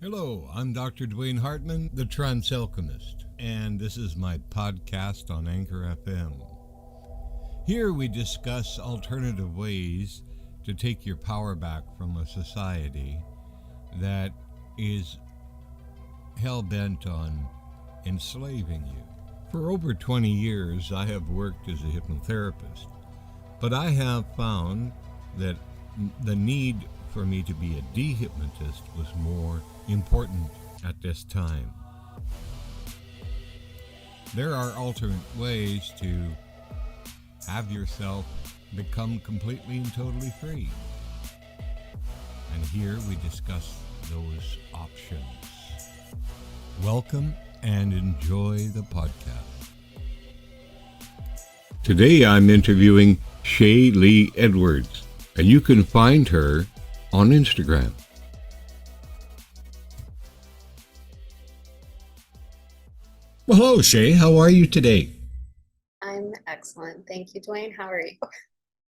Hello, I'm Dr.Dwaine Hartman, the Trance Alchemist, and this is my podcast on Anchor FM. Here we discuss alternative ways to take your power back from a society that is hell bent on enslaving you. For over 20 years, I have worked as a hypnotherapist, but I have found that the need for me to be a dehypnotist was more important at this time. There are alternate ways to have yourself become completely and totally free. And here we discuss those options. Welcome and enjoy the podcast. Today I'm interviewing Shaylee Edwards, and you can find her on Instagram. Well, hello, Shay. How are you today? I'm excellent. Thank you, Dwayne. How are you?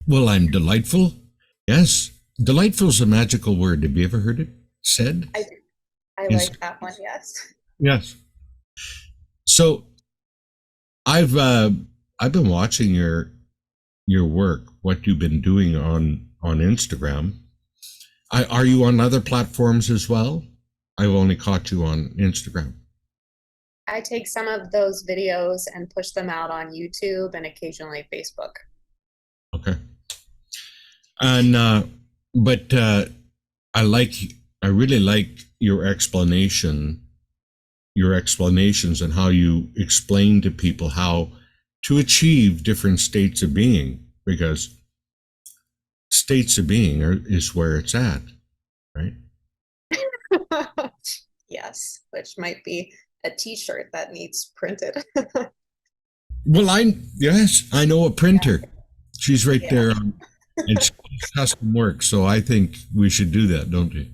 Well, I'm delightful. Yes, delightful is a magical word. Have you ever heard it said? I do. I Yes. like that one, yes. Yes. So I've been watching your work, what you've been doing on Instagram. Are you on other platforms as well? I've only caught you on Instagram. I take some of those videos and push them out on YouTube and occasionally Facebook. Okay. And but I really like your explanations and how you explain to people how to achieve different states of being, because states of being is where it's at, right? Yes, which might be a t-shirt that needs printed. Well, I know a printer. She's right Yeah, there, and she does custom work. So I think we should do that, don't we?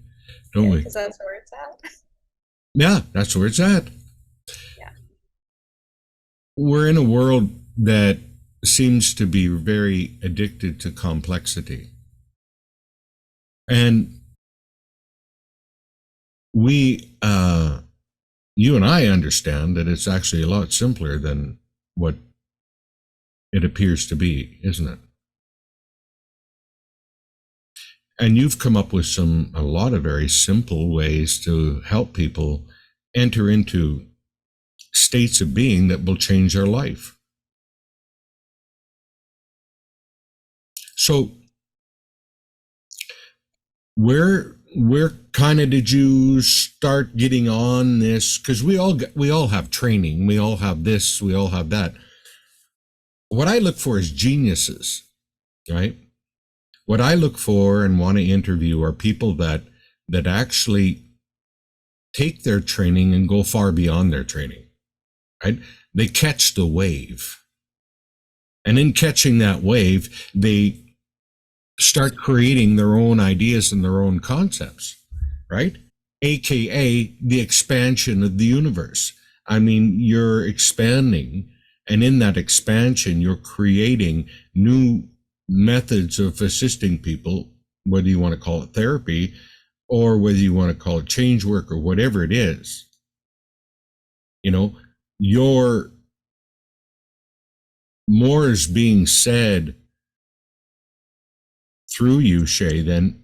Don't yeah, we? because that's where it's at. Yeah, that's where it's at. Yeah. We're in a world that seems to be very addicted to complexity. And you and I understand that it's actually a lot simpler than what it appears to be, isn't it? And you've come up with a lot of very simple ways to help people enter into states of being that will change their life. So where kind of did you start getting on this? Because we all have training, we all have this, we all have that. What I look for is geniuses, right? What I look for and want to interview are people that actually take their training and go far beyond their training, right? They catch the wave, and in catching that wave, they start creating their own ideas and their own concepts, right? AKA the expansion of the universe. I mean, you're expanding, and in that expansion, you're creating new methods of assisting people, whether you want to call it therapy or whether you want to call it change work or whatever it is. You know, your more is being said through you, Shay, than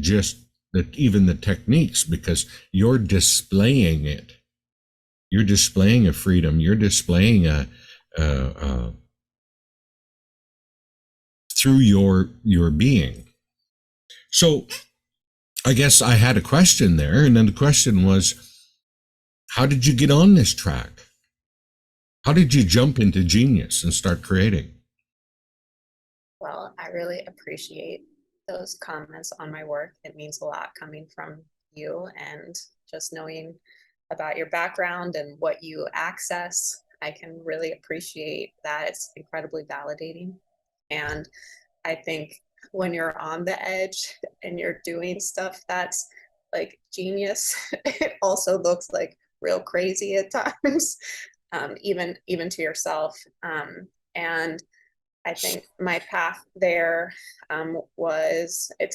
just even the techniques, because you're displaying it. You're displaying a freedom. You're displaying through your being. So I guess I had a question there, and then the question was, how did you get on this track? How did you jump into genius and start creating? Well, I really appreciate those comments on my work. It means a lot coming from you, and just knowing about your background and what you access. I can really appreciate that. It's incredibly validating. And I think when you're on the edge and you're doing stuff that's like genius, it also looks like real crazy at times, even to yourself. And I think my path there was um,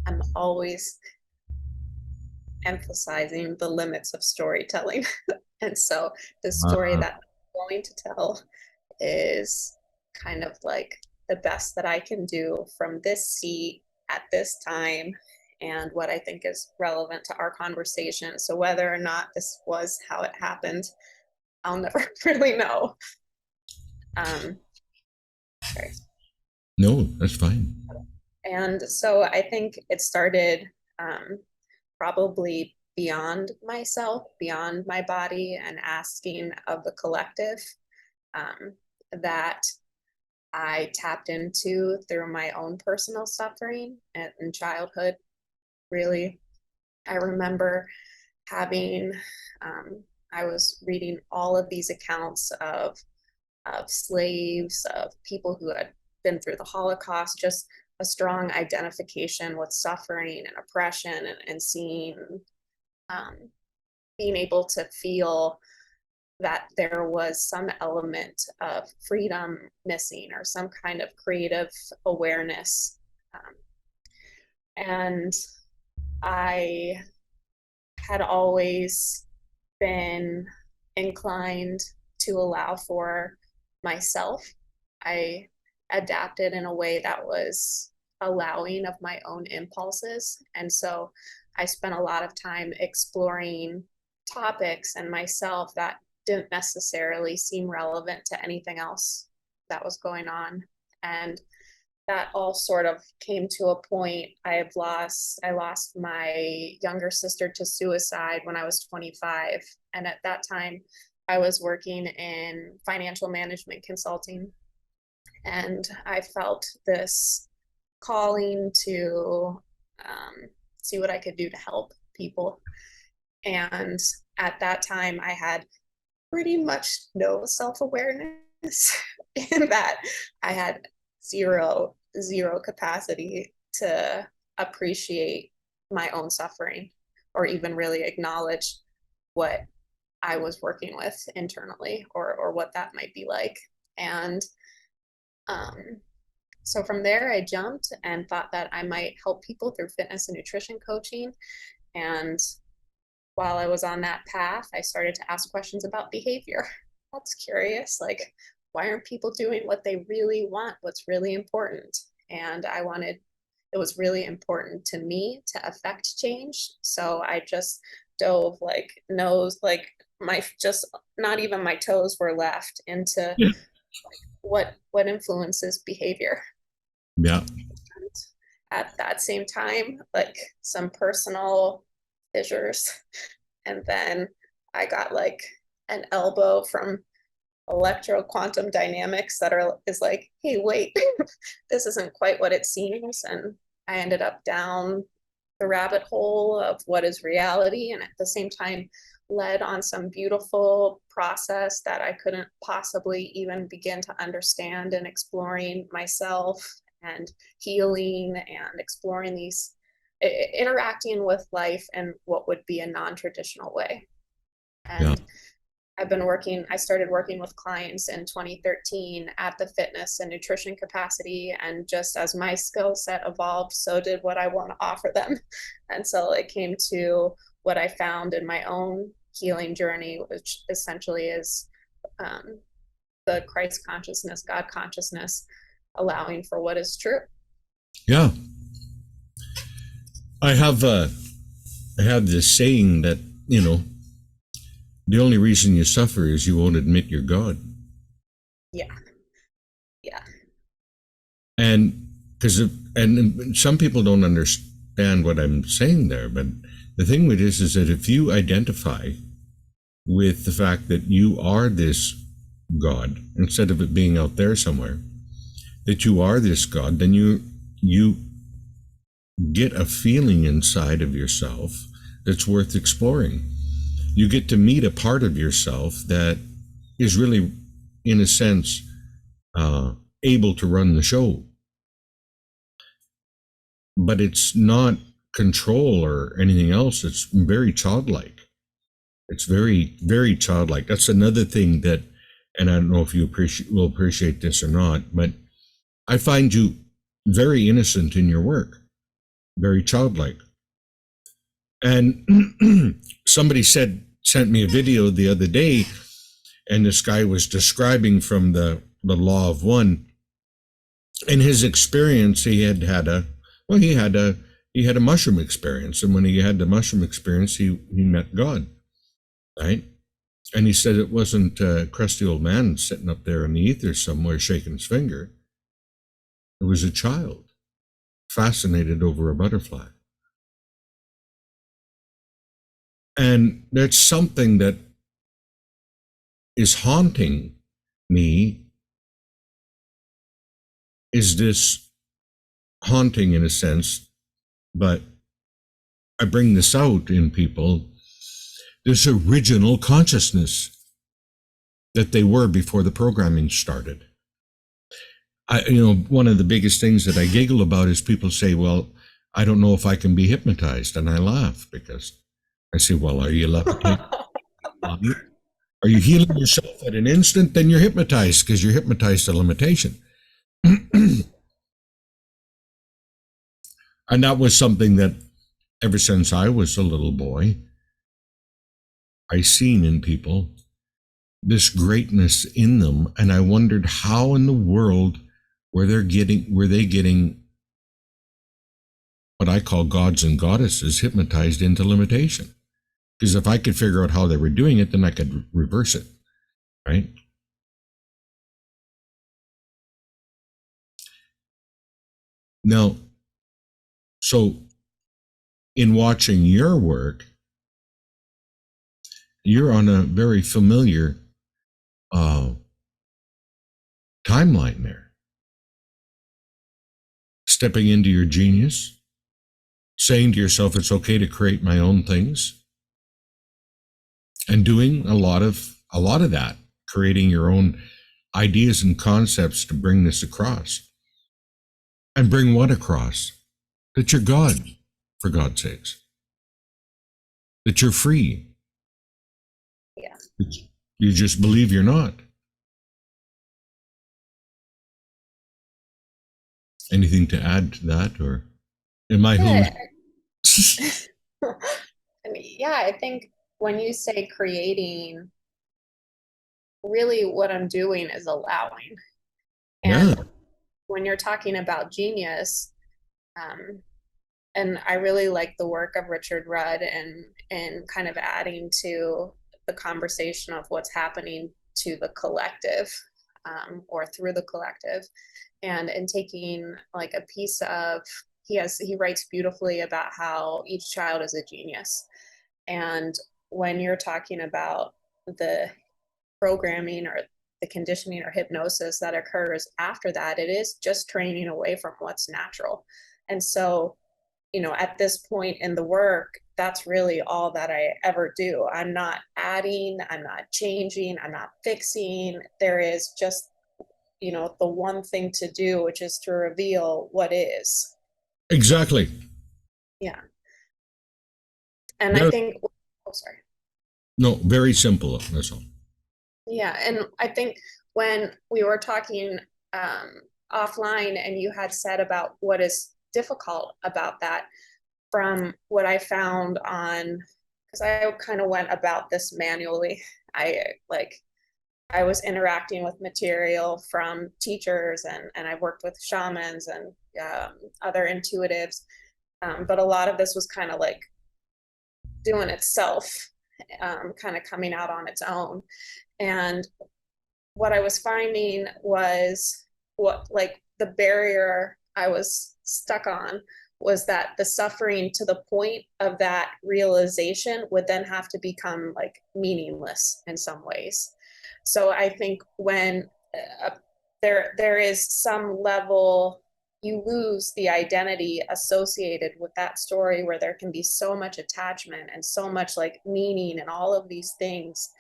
I'm always emphasizing the limits of storytelling. And so the story Uh, that I'm going to tell is kind of like the best that I can do from this seat at this time and what I think is relevant to our conversation. So whether or not this was how it happened, I'll never really know. Um, sorry. no, that's fine. And so I think it started probably beyond myself, beyond my body, and asking of the collective um, that I tapped into through my own personal suffering in childhood. Really, I remember having, I was reading all of these accounts of slaves, of people who had been through the Holocaust, just a strong identification with suffering and oppression, and seeing, um, being able to feel that there was some element of freedom missing or some kind of creative awareness. And I had always been inclined to allow for myself. I adapted in a way that was allowing of my own impulses. And so I spent a lot of time exploring topics and myself that didn't necessarily seem relevant to anything else that was going on. And that all sort of came to a point. I lost my younger sister to suicide when I was 25. And at that time, I was working in financial management consulting. And I felt this calling to see what I could do to help people. And at that time, I had pretty much no self-awareness in that I had zero capacity to appreciate my own suffering or even really acknowledge what I was working with internally, or what that might be like. And um, so from there, I jumped and thought that I might help people through fitness and nutrition coaching. And while I was on that path, I started to ask questions about behavior. That's curious. Like, why aren't people doing what they really want? What's really important? And it was really important to me to affect change. So I just dove like nose, like just not even my toes were left into Yeah. what influences behavior. Yeah. And at that same time, like some personal fissures. And then I got like an elbow from electro quantum dynamics is like, hey, wait, this isn't quite what it seems. And I ended up down the rabbit hole of what is reality, and at the same time led on some beautiful process that I couldn't possibly even begin to understand, and exploring myself and healing and exploring these interacting with life in what would be a non-traditional way. Yeah. And I started working with clients in 2013 at the fitness and nutrition capacity. And just as my skill set evolved, so did what I want to offer them. And so it came to what I found in my own healing journey, which essentially is the Christ consciousness, God consciousness, allowing for what is true. Yeah. I have I have this saying that, the only reason you suffer is you won't admit you're God. Yeah. Yeah. And and some people don't understand what I'm saying there, but the thing with this is that if you identify with the fact that you are this God, instead of it being out there somewhere, that you are this God, then you get a feeling inside of yourself that's worth exploring. You get to meet a part of yourself that is really, in a sense, able to run the show. But it's not control or anything else. It's very childlike. It's very, very childlike. That's another thing that, and I don't know if you will appreciate this or not, but I find you very innocent in your work, very childlike. And somebody sent me a video the other day, and this guy was describing from the law of one. In his experience, he had a mushroom experience, and when he had the mushroom experience, he met God, right? And he said it wasn't a crusty old man sitting up there in the ether somewhere shaking his finger. It was a child fascinated over a butterfly. And that's something that is haunting me, is this haunting in a sense, but I bring this out in people, this original consciousness that they were before the programming started. One of the biggest things that I giggle about is people say, well, I don't know if I can be hypnotized. And I laugh because I say, well, are you levitating? Are you healing yourself at an instant? Then you're hypnotized, because you're hypnotized to limitation. And that was something that ever since I was a little boy, I seen in people this greatness in them. And I wondered how in the world were they getting what I call gods and goddesses hypnotized into limitation. Because if I could figure out how they were doing it, then I could reverse it, right? Now, so in watching your work, you're on a very familiar timeline there. Stepping into your genius, saying to yourself, it's okay to create my own things, and doing a lot of that, creating your own ideas and concepts to bring this across. And bring what across? That you're God, for God's sakes. That you're free. Yeah. You just believe you're not. Anything to add to that, or am I Yeah. I think when you say creating, really what I'm doing is allowing. Yeah. And when you're talking about genius, um, and I really like the work of Richard Rudd and kind of adding to the conversation of what's happening to the collective, or through the collective, and taking like a piece of, he writes beautifully about how each child is a genius. And when you're talking about the programming or the conditioning or hypnosis that occurs after that, it is just training away from what's natural. And so, at this point in the work, that's really all that I ever do. I'm not adding, I'm not changing, I'm not fixing. There is just, the one thing to do, which is to reveal what is. Exactly. Yeah. And I Very, think, oh, sorry. no, very simple. That's all. Yeah. And I think when we were talking offline, and you had said about what is difficult about that, from what I found on, because I kind of went about this manually. I like, I was interacting with material from teachers, and I worked with shamans and other intuitives. But a lot of this was kind of like doing itself, kind of coming out on its own. And what I was finding was, what like the barrier I was stuck on was that the suffering to the point of that realization would then have to become like meaningless in some ways. So I think when there is some level, you lose the identity associated with that story, where there can be so much attachment and so much like meaning and all of these things.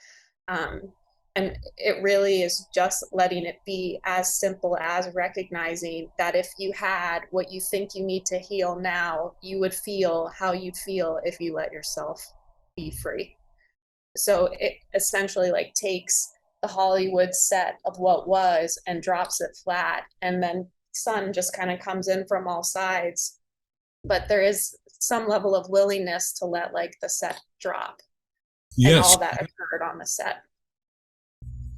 um, and it really is just letting it be as simple as recognizing that if you had what you think you need to heal now, you would feel how you'd feel if you let yourself be free. So it essentially like takes the Hollywood set of what was and drops it flat, and then sun just kind of comes in from all sides. But there is some level of willingness to let like the set drop and Yes, all that occurred on the set.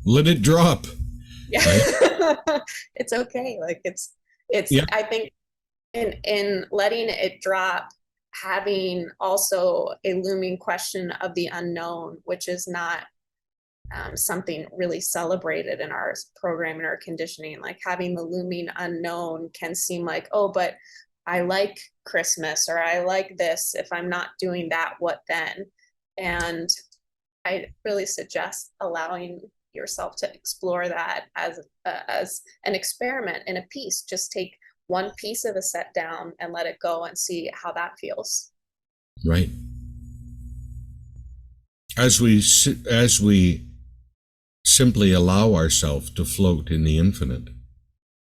let it drop. Yeah. Right? It's okay. Like it's Yeah, I think in letting it drop, having also a looming question of the unknown, which is not something really celebrated in our programming or conditioning. Like having the looming unknown can seem like, oh, but I like Christmas, or I like this. If I'm not doing that, what then? And I really suggest allowing yourself to explore that as an experiment in a piece. Just take one piece of a set down and let it go and see how that feels. right. As we simply allow ourselves to float in the infinite,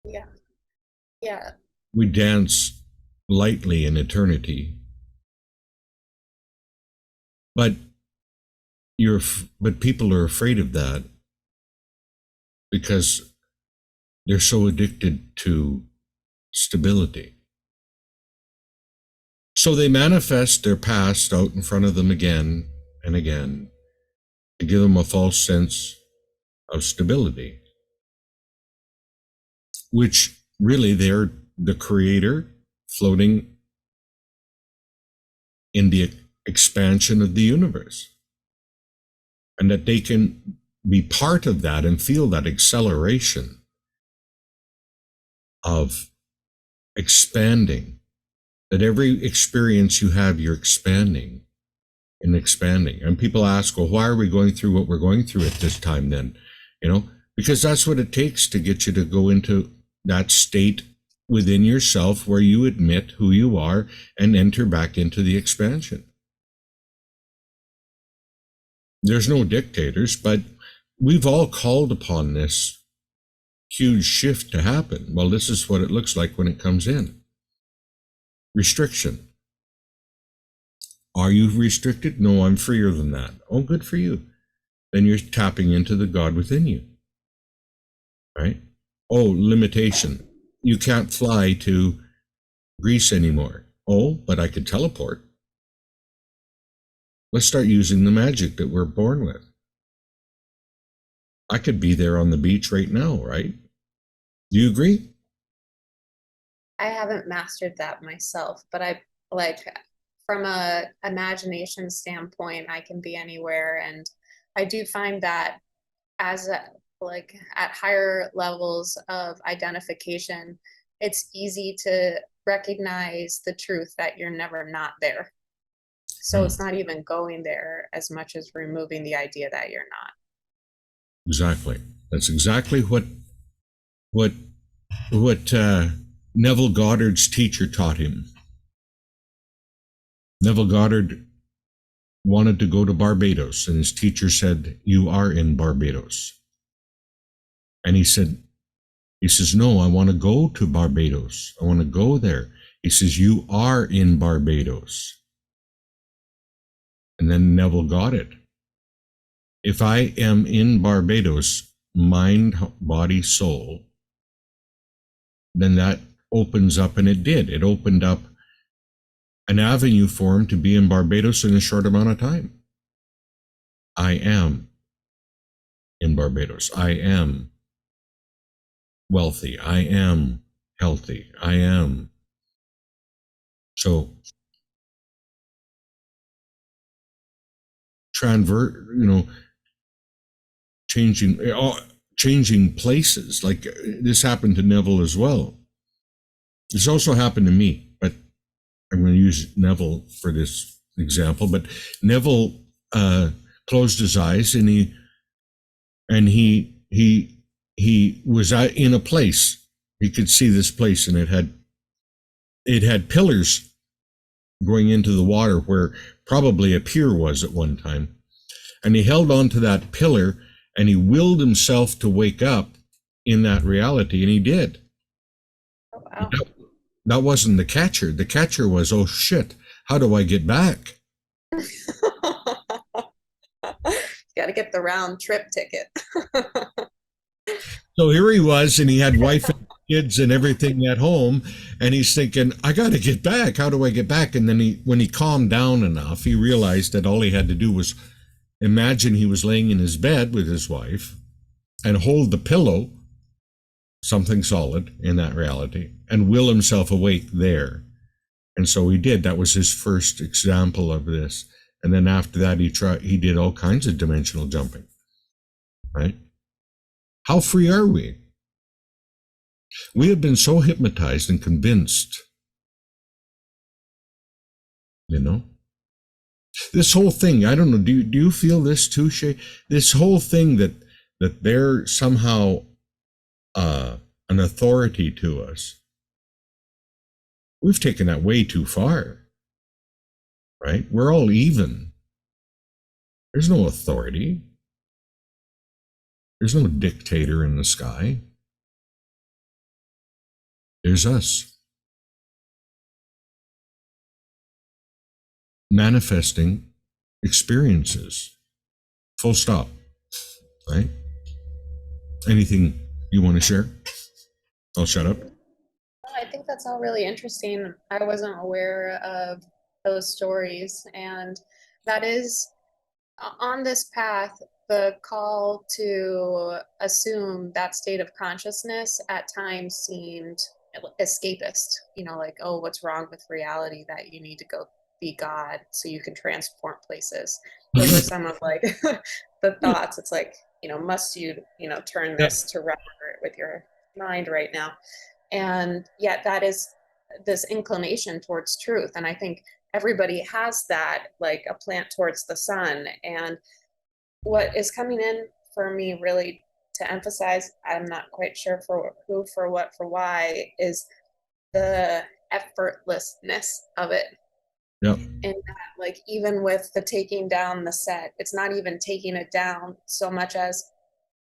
Yeah. Yeah. we dance lightly in eternity. But but people are afraid of that because they're so addicted to stability. So they manifest their past out in front of them again and again to give them a false sense of stability, which really they're the creator floating in the expansion of the universe. And that they can be part of that and feel that acceleration of expanding, that every experience you have, you're expanding and expanding. And people ask, well, why are we going through what we're going through at this time then? Because that's what it takes to get you to go into that state within yourself where you admit who you are and enter back into the expansion. There's no dictators, but we've all called upon this huge shift to happen. Well, this is what it looks like when it comes in. Restriction. Are you restricted? No, I'm freer than that. Oh, good for you. Then you're tapping into the God within you. Right? Oh, limitation. You can't fly to Greece anymore. Oh, but I could teleport. Let's start using the magic that we're born with. I could be there on the beach right now, right? Do you agree? I haven't mastered that myself, but I like from a imagination standpoint, I can be anywhere. And I do find that as a, like at higher levels of identification, it's easy to recognize the truth that you're never not there. So Hmm. it's not even going there as much as removing the idea that you're not. Exactly. That's exactly what Neville Goddard's teacher taught him. Neville Goddard wanted to go to Barbados, and his teacher said, "You are in Barbados." And he says, "No, I want to go to Barbados. I want to go there." He says, "You are in Barbados." And then Neville got it. If I am in Barbados, mind, body, soul, then that opens up, and it did. It opened up an avenue for him to be in Barbados in a short amount of time. I am in Barbados. I am wealthy. I am healthy. I am. So transvert, changing changing places. Like this happened to Neville as well. This also happened to me, but I'm going to use Neville for this example. But Neville closed his eyes, and he was in a place. He could see this place, and it had pillars going into the water where probably a pier was at one time. And he held on to that pillar, and he willed himself to wake up in that reality, and he did. Oh, wow. That wasn't the catcher. The catcher was, oh shit, how do I get back? Got to get the round trip ticket. So here he was, and he had wife and kids and everything at home, and he's thinking, I got to get back. How do I get back? And then when he calmed down enough, he realized that all he had to do was imagine he was laying in his bed with his wife and hold the pillow, something solid in that reality, and will himself awake there. And so he did. That was his first example of this. And then after that, he did all kinds of dimensional jumping, right? How free are we? We have been so hypnotized and convinced, this whole thing, I don't know, do you feel this too, Shay? This whole thing that they're somehow an authority to us. We've taken that way too far, right? We're all even. There's no authority. There's no dictator in the sky. There's us. Manifesting experiences. Full stop. Right? Anything you want to share? I'll shut up. I think that's all really interesting. I wasn't aware of those stories, and that is on this path, the call to assume that state of consciousness at times seemed escapist, like, oh, what's wrong with reality that you need to go be God so you can transform places. Those are some of like the thoughts. It's like, must you, turn this to rubber with your mind right now? And yet that is this inclination towards truth. And I think everybody has that, like a plant towards the sun. And what is coming in for me really to emphasize, I'm not quite sure for who, for what, for why, is the effortlessness of it. Yep. And that, like, even with the taking down the set, it's not even taking it down so much as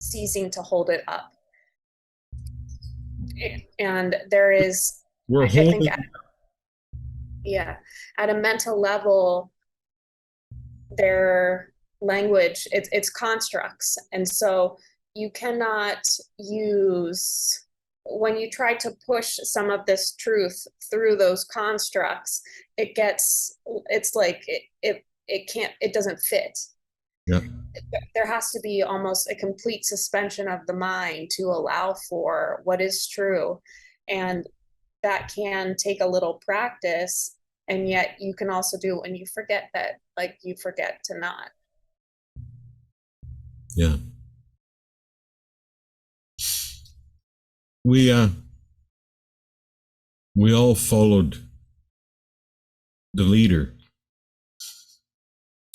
ceasing to hold it up. And there is, We're I think, holding. at a mental level, their language, it's constructs. And so you cannot use, when you try to push some of this truth through those constructs, it's like it doesn't fit. Yeah. There has to be almost a complete suspension of the mind to allow for what is true. And that can take a little practice. And yet you can also do it when you forget that, like, you forget to not. Yeah. We all followed the leader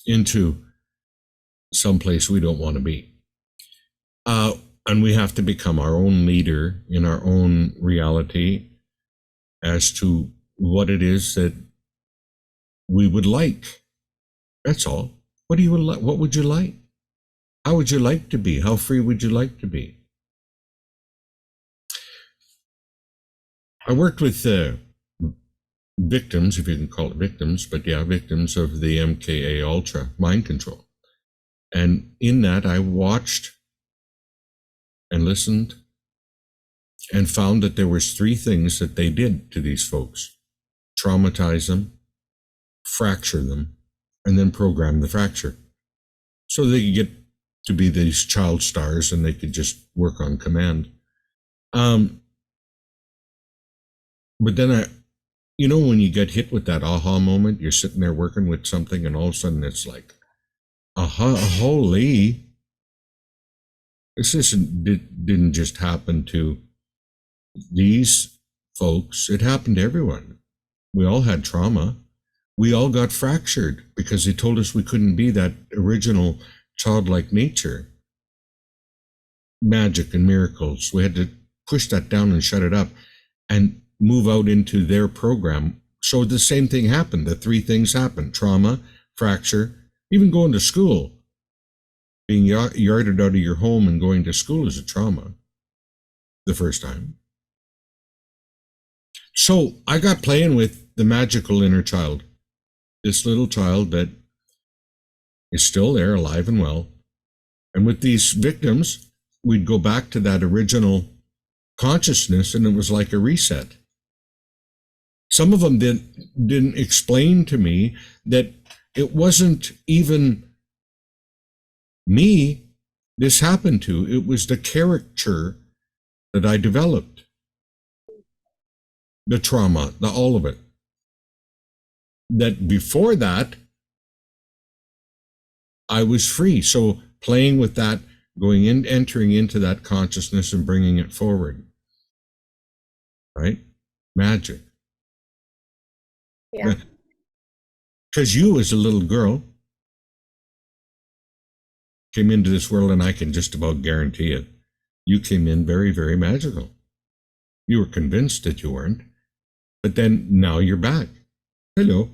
into someplace we don't want to be. And we have to become our own leader in our own reality as to what it is that we would like. That's all. What do you like? What would you like? How would you like to be? How free would you like to be? I worked with victims, if you can call it victims, but yeah, victims of the MKA Ultra mind control. And in that, I watched and listened and found that there was 3 things that they did to these folks: traumatize them, fracture them, and then program the fracture. So they could get to be these child stars and they could just work on command. But then when you get hit with that aha moment, you're sitting there working with something and all of a sudden it's like, holy, this didn't just happen to these folks. It happened to everyone. We all had trauma. We all got fractured because they told us we couldn't be that original childlike nature. Magic and miracles. We had to push that down and shut it up and move out into their program. So the same thing happened. The 3 things happened: trauma, fracture, even going to school. Being yarded out of your home and going to school is a trauma the first time. So I got playing with the magical inner child, this little child that is still there, alive and well. And with these victims, we'd go back to that original consciousness, and it was like a reset. Some of them didn't explain to me that it wasn't even me this happened to. It was the character that I developed, the trauma, the all of it. That before that, I was free. So playing with that, going in, entering into that consciousness and bringing it forward, right? Magic. Yeah. Because you, as a little girl, came into this world, and I can just about guarantee it, you came in very, very magical. You were convinced that you weren't, but then now you're back. Hello.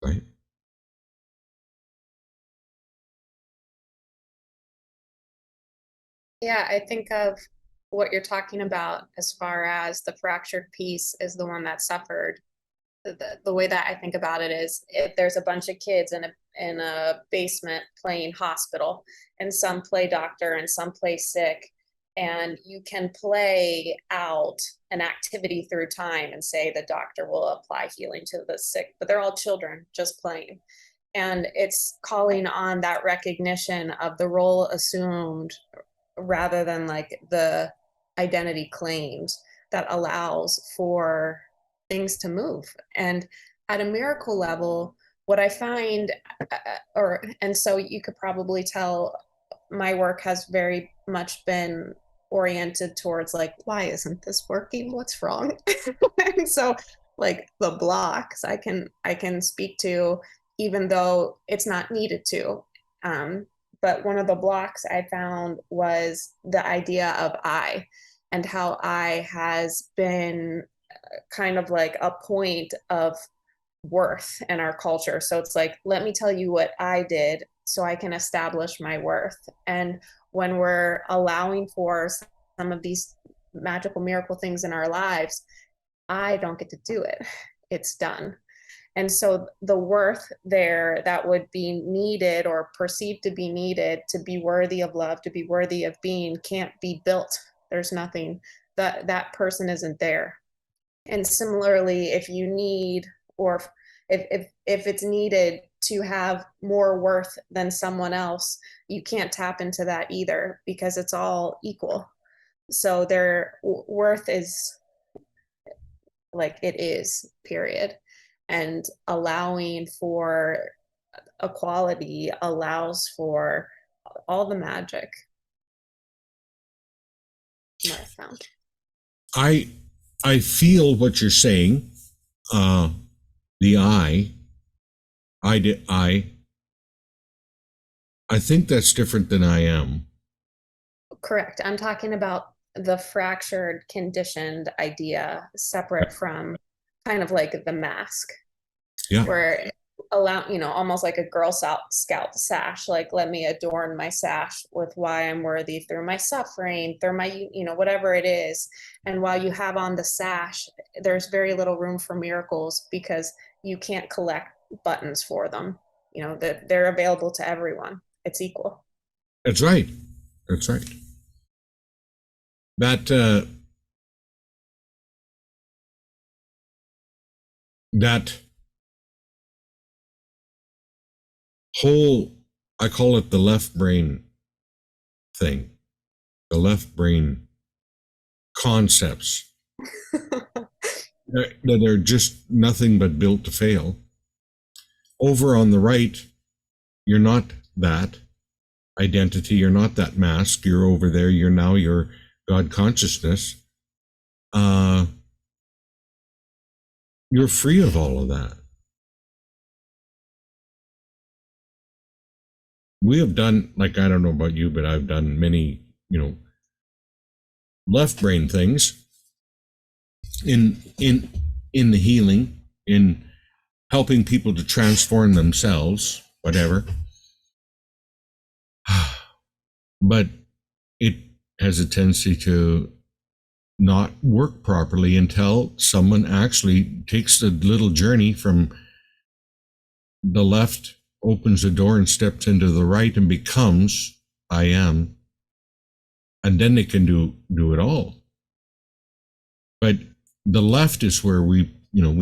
Right? Yeah, I think of what you're talking about as far as the fractured piece is the one that suffered. The way that I think about it is, if there's a bunch of kids in a basement playing hospital, and some play doctor and some play sick, and you can play out an activity through time and say the doctor will apply healing to the sick, but they're all children just playing. And it's calling on that recognition of the role assumed rather than like the identity claimed, that allows for things to move. And at a miracle level, what I find, and so you could probably tell my work has very much been oriented towards like, why isn't this working? What's wrong? And so like the blocks I can speak to, even though it's not needed to. But one of the blocks I found was the idea of I, and how I has been kind of like a point of worth in our culture. So it's like, let me tell you what I did so I can establish my worth. And when we're allowing for some of these magical miracle things in our lives, I don't get to do it. It's done. And so the worth there that would be needed or perceived to be needed to be worthy of love, to be worthy of being, can't be built. There's nothing, that person isn't there. And similarly, if you need, or if it's needed to have more worth than someone else, you can't tap into that either, because it's all equal. So their worth is like, it is, period. And allowing for equality allows for all the magic that I found. I feel what you're saying. The I think that's different than I am. Correct. I'm talking about the fractured, conditioned idea, separate from kind of like the mask, Yeah. where almost like a Girl Scout sash, like, let me adorn my sash with why I'm worthy through my suffering, through my, whatever it is. And while you have on the sash, there's very little room for miracles, because you can't collect buttons for them. That they're available to everyone. It's equal. That's right. That's right. That that whole, I call it the left brain thing, the left brain concepts that are just nothing but built to fail. Over on the right, you're not that identity, you're not that mask, you're over there, you're now your God consciousness. You're free of all of that. We have done, like, I don't know about you, but I've done many, left brain things in the healing, in helping people to transform themselves, whatever. But it has a tendency to not work properly until someone actually takes the little journey from the left, opens the door and steps into the right and becomes I am. and then they can do it all. But the left is where we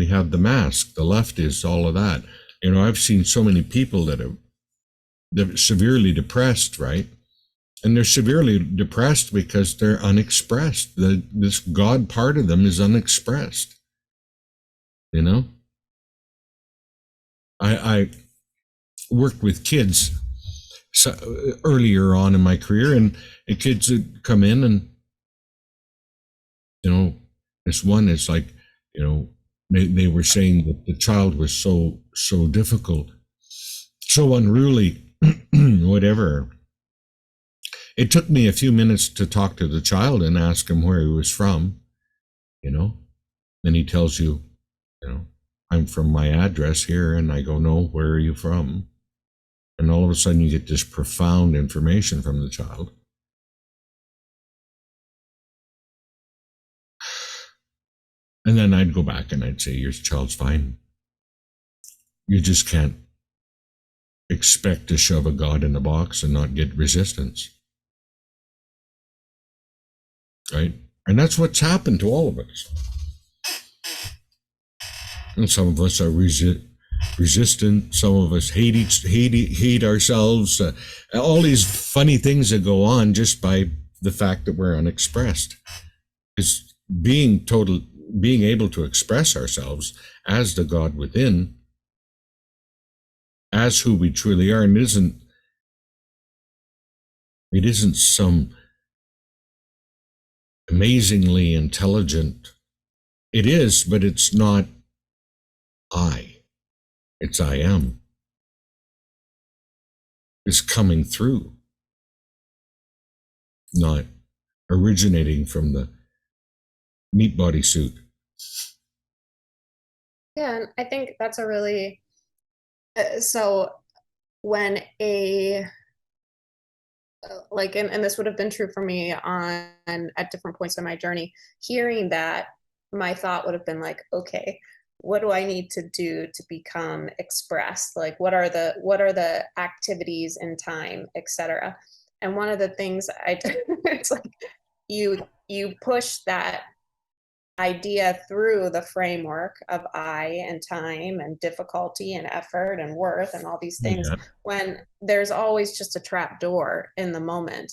have the mask. The left is all of that. I've seen so many people they're severely depressed, right? And they're severely depressed because they're unexpressed. This God part of them is unexpressed. I worked with kids earlier on in my career, and the kids would come in, and this one is like, they were saying that the child was so difficult, so unruly, whatever. It took me a few minutes to talk to the child and ask him where he was from, and he tells you, I'm from my address here. And I go, no, where are you from? And all of a sudden you get this profound information from the child. And then I'd go back and I'd say, your child's fine. You just can't expect to shove a God in a box and not get resistance. Right? And that's what's happened to all of us. And some of us are resistant. Some of us hate ourselves. All these funny things that go on just by the fact that we're unexpressed. Because being able to express ourselves as the God within, as who we truly are, and it isn't some amazingly intelligent. It is, but it's not it's I am. It's coming through, not originating from the meat body suit. Yeah, and I think that's a really so when and this would have been true for me at different points in my journey, hearing that, my thought would have been like, okay, what do I need to do to become expressed? Like, what are the activities in time, etc. And one of the things it's like you push that idea through the framework of I and time and difficulty and effort and worth and all these things, Yeah. when there's always just a trap door in the moment.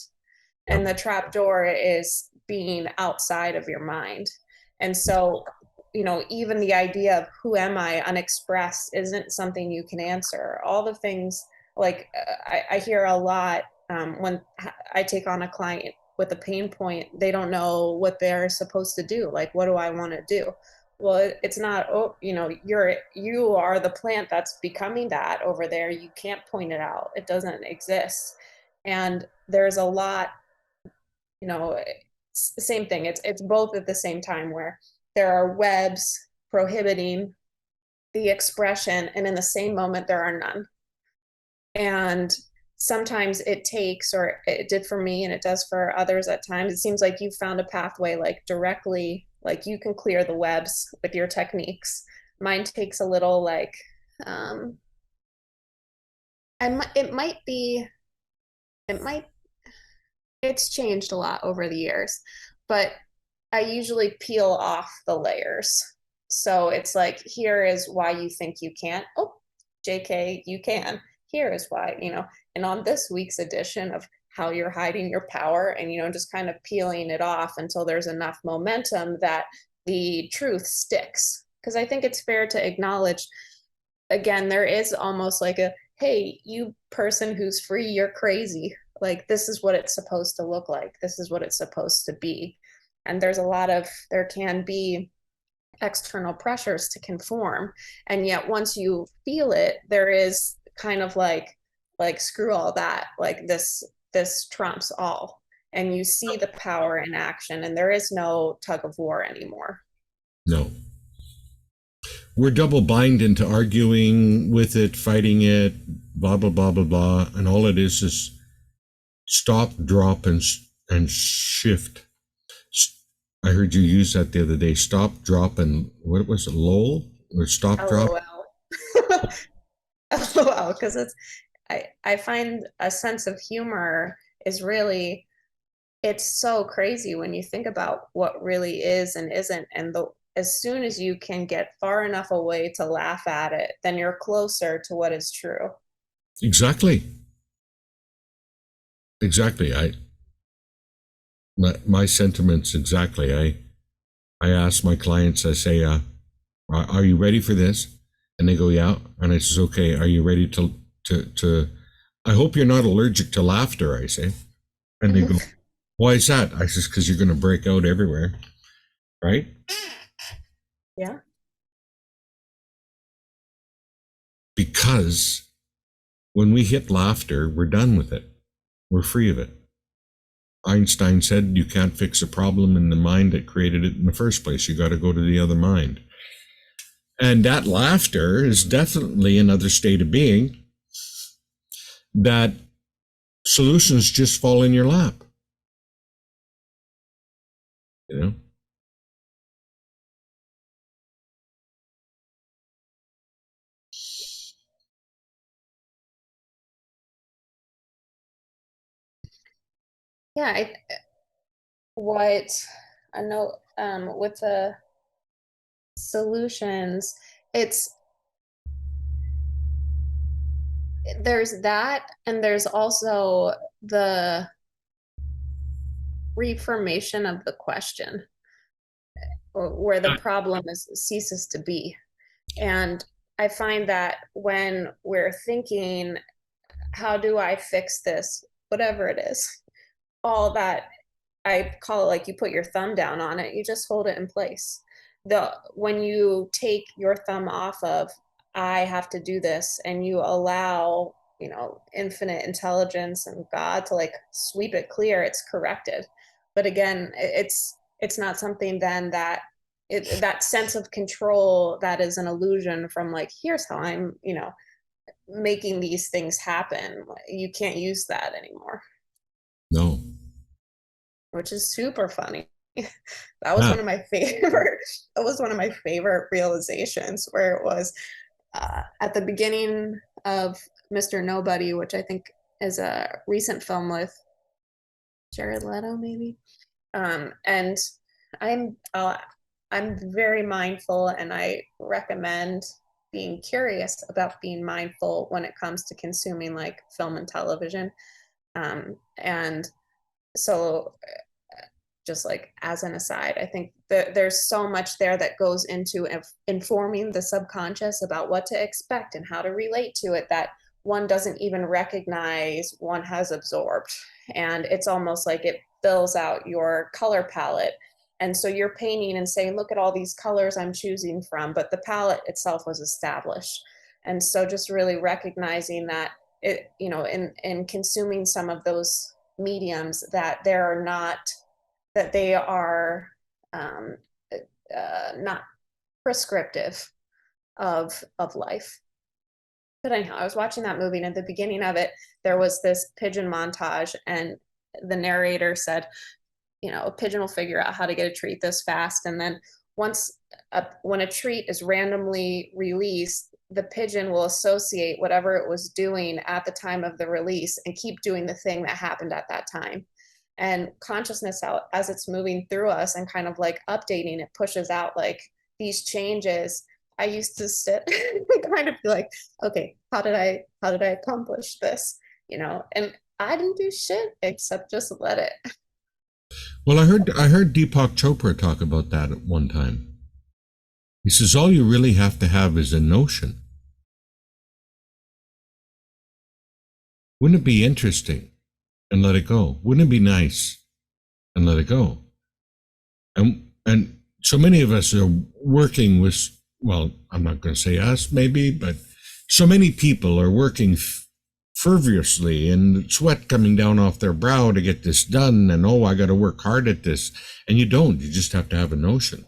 And Yep. the trap door is being outside of your mind. And so, even the idea of who am I unexpressed isn't something you can answer. All the things, like I hear a lot when I take on a client with a pain point, they don't know what they're supposed to do. Like, what do I want to do? Well, it's not, oh, you are the plant that's becoming that over there. You can't point it out. It doesn't exist. And there's a lot, same thing. It's both at the same time, where there are webs prohibiting the expression, and in the same moment there are none. And sometimes it takes, or it did for me and it does for others at times, it seems like you found a pathway, like directly, like you can clear the webs with your techniques. Mine takes a little, like and it might it's changed a lot over the years, but I usually peel off the layers. So it's like, here is why you think you can't. Oh, JK, you can. Here is why, and on this week's edition of how you're hiding your power, and, just kind of peeling it off until there's enough momentum that the truth sticks. Because I think it's fair to acknowledge, again, there is almost like a, hey, you person who's free, you're crazy. Like, this is what it's supposed to look like. This is what it's supposed to be. And there can be external pressures to conform. And yet once you feel it, there is kind of like screw all that. Like, this trumps all. And you see the power in action, and there is no tug of war anymore. No. We're double bind into arguing with it, fighting it, blah, blah, blah, blah, blah. And all it is stop, drop, and shift. I heard you use that the other day. Stop, drop, and what was it? Lol? Or stop, drop? LOL. LOL, because I find a sense of humor is really it's so crazy when you think about what really is and isn't. And as soon as you can get far enough away to laugh at it, then you're closer to what is true. Exactly. Exactly. My sentiments exactly. I ask my clients, I say, are you ready for this? And they go, yeah. And I says, okay, are you ready to I hope you're not allergic to laughter, I say. And they go, why is that? I says, because you're going to break out everywhere, right? Yeah. Because when we hit laughter, we're done with it. We're free of it. Einstein said you can't fix a problem in the mind that created it in the first place. You got to go to the other mind. And that laughter is definitely another state of being that solutions just fall in your lap. You know? Yeah. What I know with the solutions, it's there's that, and there's also the reformation of the question, where the problem ceases to be. And I find that when we're thinking, how do I fix this, whatever it is, all that, I call it, like, you put your thumb down on it, you just hold it in place. When you take your thumb off of, I have to do this, and you allow, infinite intelligence and God to like sweep it clear, it's corrected. But again, it's not something then that sense of control, that is an illusion from like, here's how I'm, making these things happen. You can't use that anymore, No. which is super funny. That was Yeah. one of my favorite. That was one of my favorite realizations, where it was at the beginning of Mr. Nobody, which I think is a recent film with Jared Leto, maybe. And I'm I'm very mindful, and I recommend being curious about being mindful when it comes to consuming like film and television. And so, just like as an aside, I think that there's so much there that goes into informing the subconscious about what to expect and how to relate to it, that one doesn't even recognize one has absorbed. And it's almost like it fills out your color palette. And so you're painting and saying, look at all these colors I'm choosing from, but the palette itself was established. And so just really recognizing that it, in consuming some of those mediums, that there are not, that they are um, not prescriptive of life. But anyhow, I was watching that movie, and at the beginning of it, there was this pigeon montage, and the narrator said, a pigeon will figure out how to get a treat this fast, and then when a treat is randomly released, the pigeon will associate whatever it was doing at the time of the release and keep doing the thing that happened at that time. And consciousness, out as it's moving through us and kind of like updating, it pushes out like these changes. I used to sit and kind of be like, okay, how did I accomplish this, and I didn't do shit except just let it. Well, I heard Deepak Chopra talk about that at one time. He says all you really have to have is a notion. Wouldn't it be interesting? And let it go. Wouldn't it be nice? And let it go. And so many of us are working with, well, I'm not going to say us maybe, but so many people are working fervorously and sweat coming down off their brow to get this done, and I got to work hard at this. And you don't. You just have to have a notion.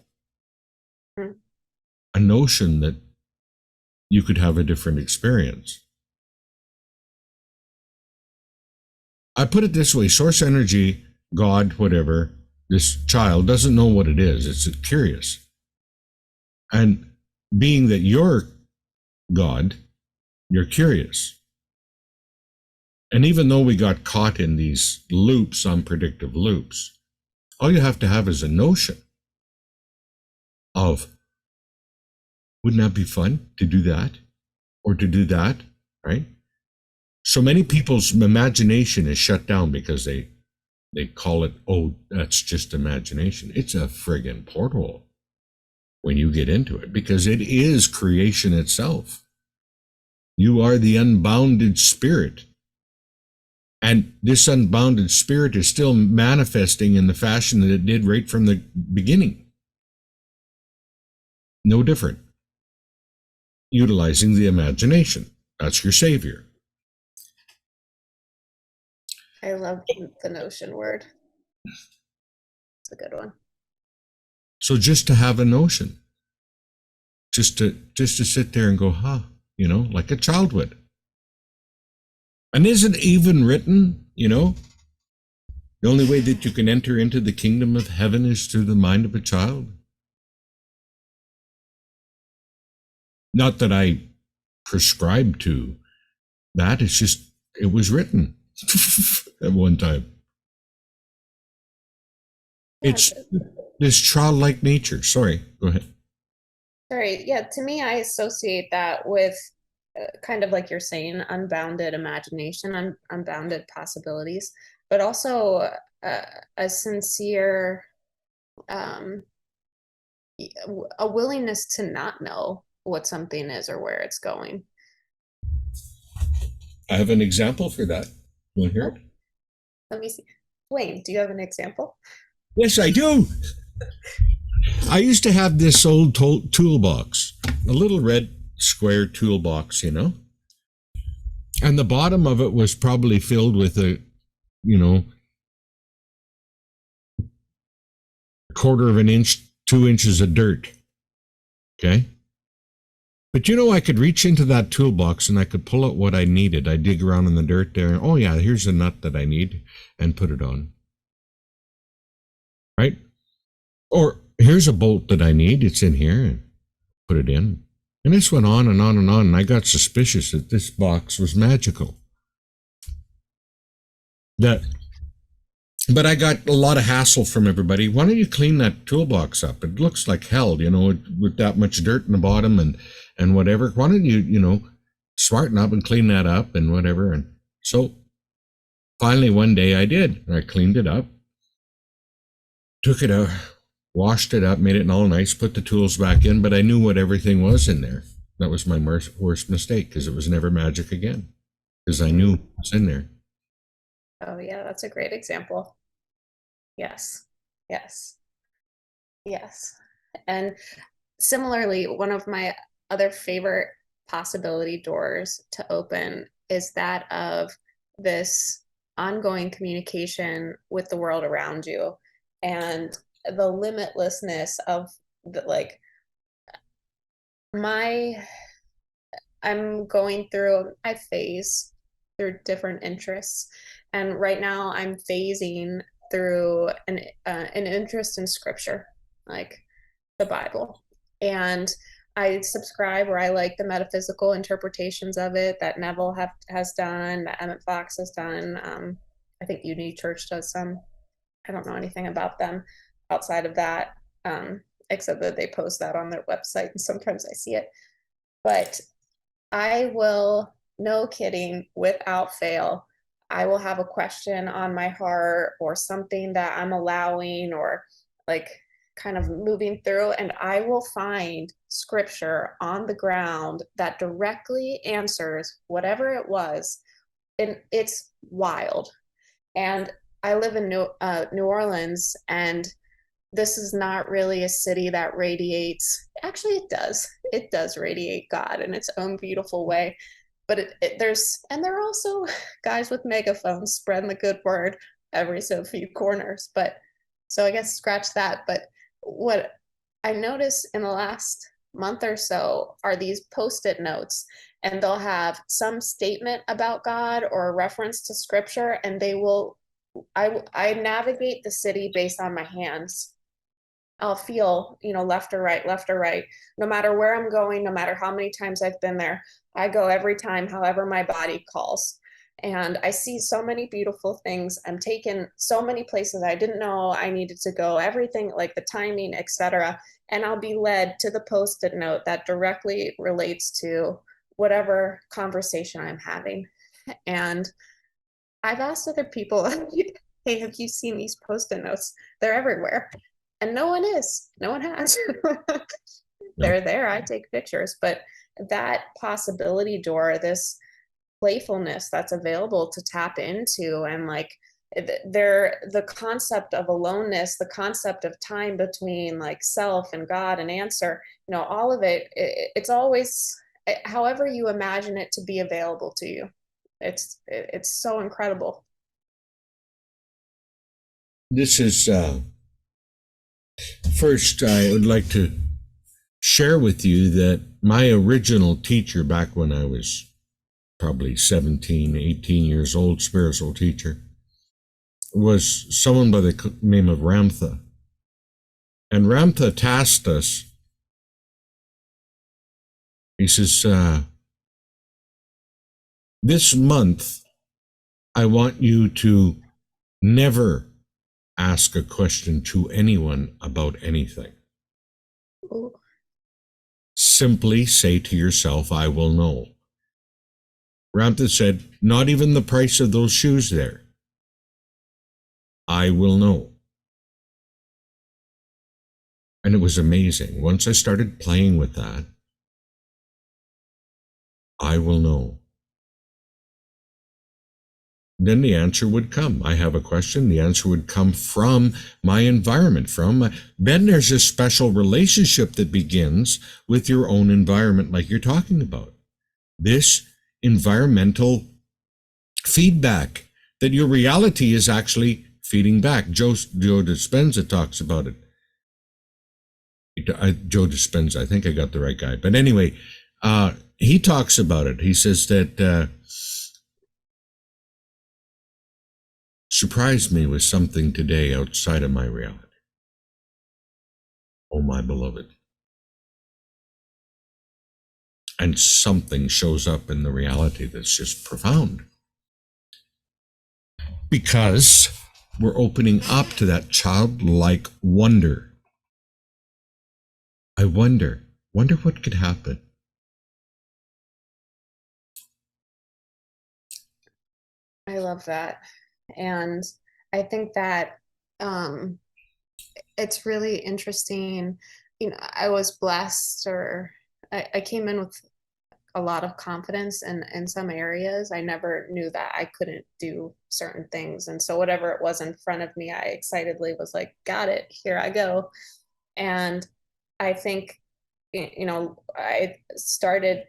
Mm. A notion that you could have a different experience. I put it this way: source energy, God, whatever, this child doesn't know what it is. It's curious. And being that you're God, you're curious. And even though we got caught in these loops, unpredictable loops, all you have to have is a notion of, wouldn't that be fun to do that or to do that, right? So many people's imagination is shut down because they call it, oh, that's just imagination. It's a friggin' porthole when you get into it, because it is creation itself. You are the unbounded spirit. And this unbounded spirit is still manifesting in the fashion that it did right from the beginning. No different. Utilizing the imagination. That's your savior. I love the notion word. It's a good one. So just to have a notion, just to sit there and go, you know, like a child would. And isn't even written, you know, the only way that you can enter into the kingdom of heaven is through the mind of a child? Not that I prescribe to that, it's just, it was written at one time. Yeah, It's this childlike nature. Sorry, go ahead. sorry. Yeah, to me, I associate that with kind of like you're saying, unbounded imagination, unbounded possibilities, but also a sincere, um, a willingness to not know what something is or where it's going. I have an example for that. You want to hear Oh, it? let me see. Wayne, do you have an example? Yes, I do. I used to have this old toolbox, a little red square toolbox, you know, and the bottom of it was probably filled with a, you know, a quarter of an inch, 2 inches of dirt. Okay. But you know, I could reach into that toolbox and I could pull out what I needed. I dig around in the dirt there. Oh, yeah, here's a nut that I need, and put it on. Right? Or here's a bolt that I need. It's in here, and put it in. And this went on and on and on. And I got suspicious that this box was magical. That, but I got a lot of hassle from everybody. Why don't you clean that toolbox up? It looks like hell, you know, with that much dirt in the bottom and whatever. Why don't you, you know, smarten up and clean that up and whatever? And so finally one day I did. I cleaned it up, took it out, washed it up, made it all nice, put the tools back in, but I knew what everything was in there. That was my worst mistake, because it was never magic again, because I knew it was in there. Oh, yeah, that's a great example. Yes, yes, yes. And similarly, one of my other favorite possibility doors to open is that of this ongoing communication with the world around you and the limitlessness of the, like, my I'm going through, I phase through different interests. And right now I'm phasing through an interest in scripture, like the Bible. And I subscribe, or I like the metaphysical interpretations of it that Neville has done, that Emmett Fox has done. I think Unity Church does some. I don't know anything about them outside of that, except that they post that on their website, and sometimes I see it. But I will, no kidding, without fail, I will have a question on my heart or something that I'm allowing or like kind of moving through, and I will find scripture on the ground that directly answers whatever it was. And it's wild. And I live in New Orleans, and this is not really a city that radiates. Actually, it does. It does radiate God in its own beautiful way. But there are also guys with megaphones spreading the good word every so few corners. But so I guess scratch that. But what I noticed in the last month or so are these post-it notes, and they'll have some statement about God or a reference to scripture, and they will. I navigate the city based on my hands. I'll feel, left or right, left or right, no matter where I'm going, no matter how many times I've been there. I go every time, however my body calls. And I see so many beautiful things. I'm taken so many places I didn't know I needed to go, everything like the timing, etc. And I'll be led to the post-it note that directly relates to whatever conversation I'm having. And I've asked other people, hey, have you seen these post-it notes? They're everywhere. And no one is. No one has. No. They're there. I take pictures. But that possibility door, this playfulness that's available to tap into, and like the concept of aloneness, the concept of time between like self and God and answer, all of it's always however you imagine it to be available to you. It's so incredible. This is first, I would like to share with you that my original teacher back when I was probably 17, 18 years old, spiritual teacher, was someone by the name of Ramtha. And Ramtha tasked us, he says, this month, I want you to never ask a question to anyone about anything. Ooh. Simply say to yourself, I will know. Ramtha said, not even the price of those shoes there. I will know. And it was amazing. Once I started playing with that, I will know. Then the answer would come. I have a question. The answer would come from my environment. Then there's a special relationship that begins with your own environment, like you're talking about. This environmental feedback that your reality is actually feeding back. Joe Dispenza talks about it. Joe Dispenza, I think I got the right guy. But anyway, he talks about it. He says that surprised me with something today outside of my reality. Oh, my beloved. And something shows up in the reality that's just profound. Because we're opening up to that childlike wonder. I wonder what could happen. I love that. And I think that um, it's really interesting. I was blessed, or I came in with a lot of confidence in some areas. I never knew that I couldn't do certain things. And so whatever it was in front of me, I excitedly was like, got it, here I go. And I think, I started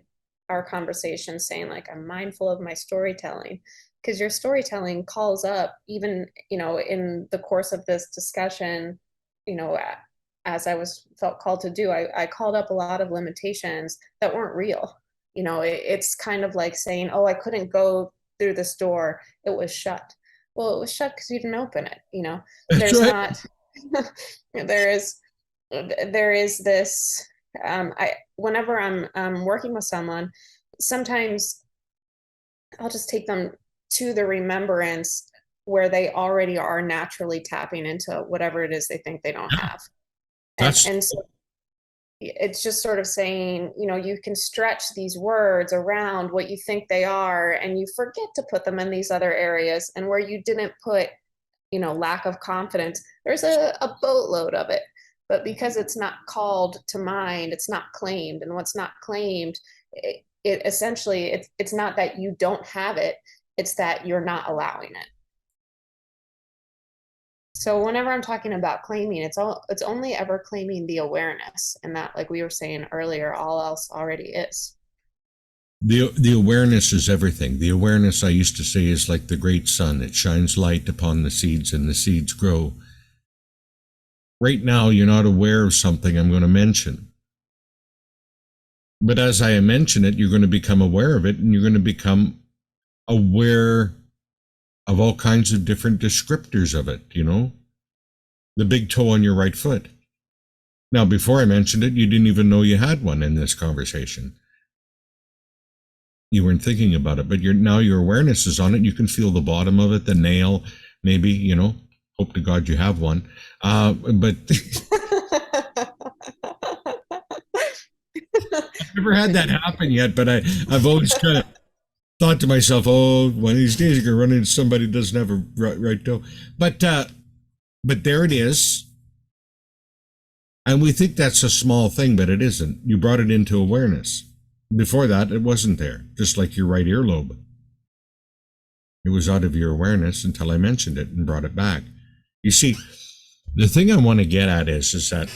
our conversation saying like, I'm mindful of my storytelling, because your storytelling calls up, even, in the course of this discussion, you know, as I felt called to do, I called up a lot of limitations that weren't real. It's kind of like saying, oh, I couldn't go through this door, it was shut. Well, it was shut because you didn't open it. That's There's right. not there is this, I whenever I'm working with someone, sometimes I'll just take them to the remembrance where they already are naturally tapping into whatever it is they think they don't have. and That's and so it's just sort of saying, you can stretch these words around what you think they are, and you forget to put them in these other areas, and where you didn't put, lack of confidence, there's a boatload of it. But because it's not called to mind, it's not claimed. And what's not claimed, it essentially, it's not that you don't have it, it's that you're not allowing it. So whenever I'm talking about claiming, it's only ever claiming the awareness, and that, like we were saying earlier, all else already is. the awareness is everything. The awareness, I used to say, is like the great sun. It shines light upon the seeds and the seeds grow. Right now, you're not aware of something I'm going to mention. But as I mention it, you're going to become aware of it, and you're going to become aware of all kinds of different descriptors of it, the big toe on your right foot. Now, before I mentioned it, you didn't even know you had one in this conversation. You weren't thinking about it, but now your awareness is on it. You can feel the bottom of it, the nail, maybe, hope to God you have one. But I've never had that happen yet, but I've always kind of thought to myself, oh, one of these days you're going to run into somebody who doesn't have a right toe. But there it is. And we think that's a small thing, but it isn't. You brought it into awareness. Before that, it wasn't there, just like your right earlobe. It was out of your awareness until I mentioned it and brought it back. You see, the thing I want to get at is that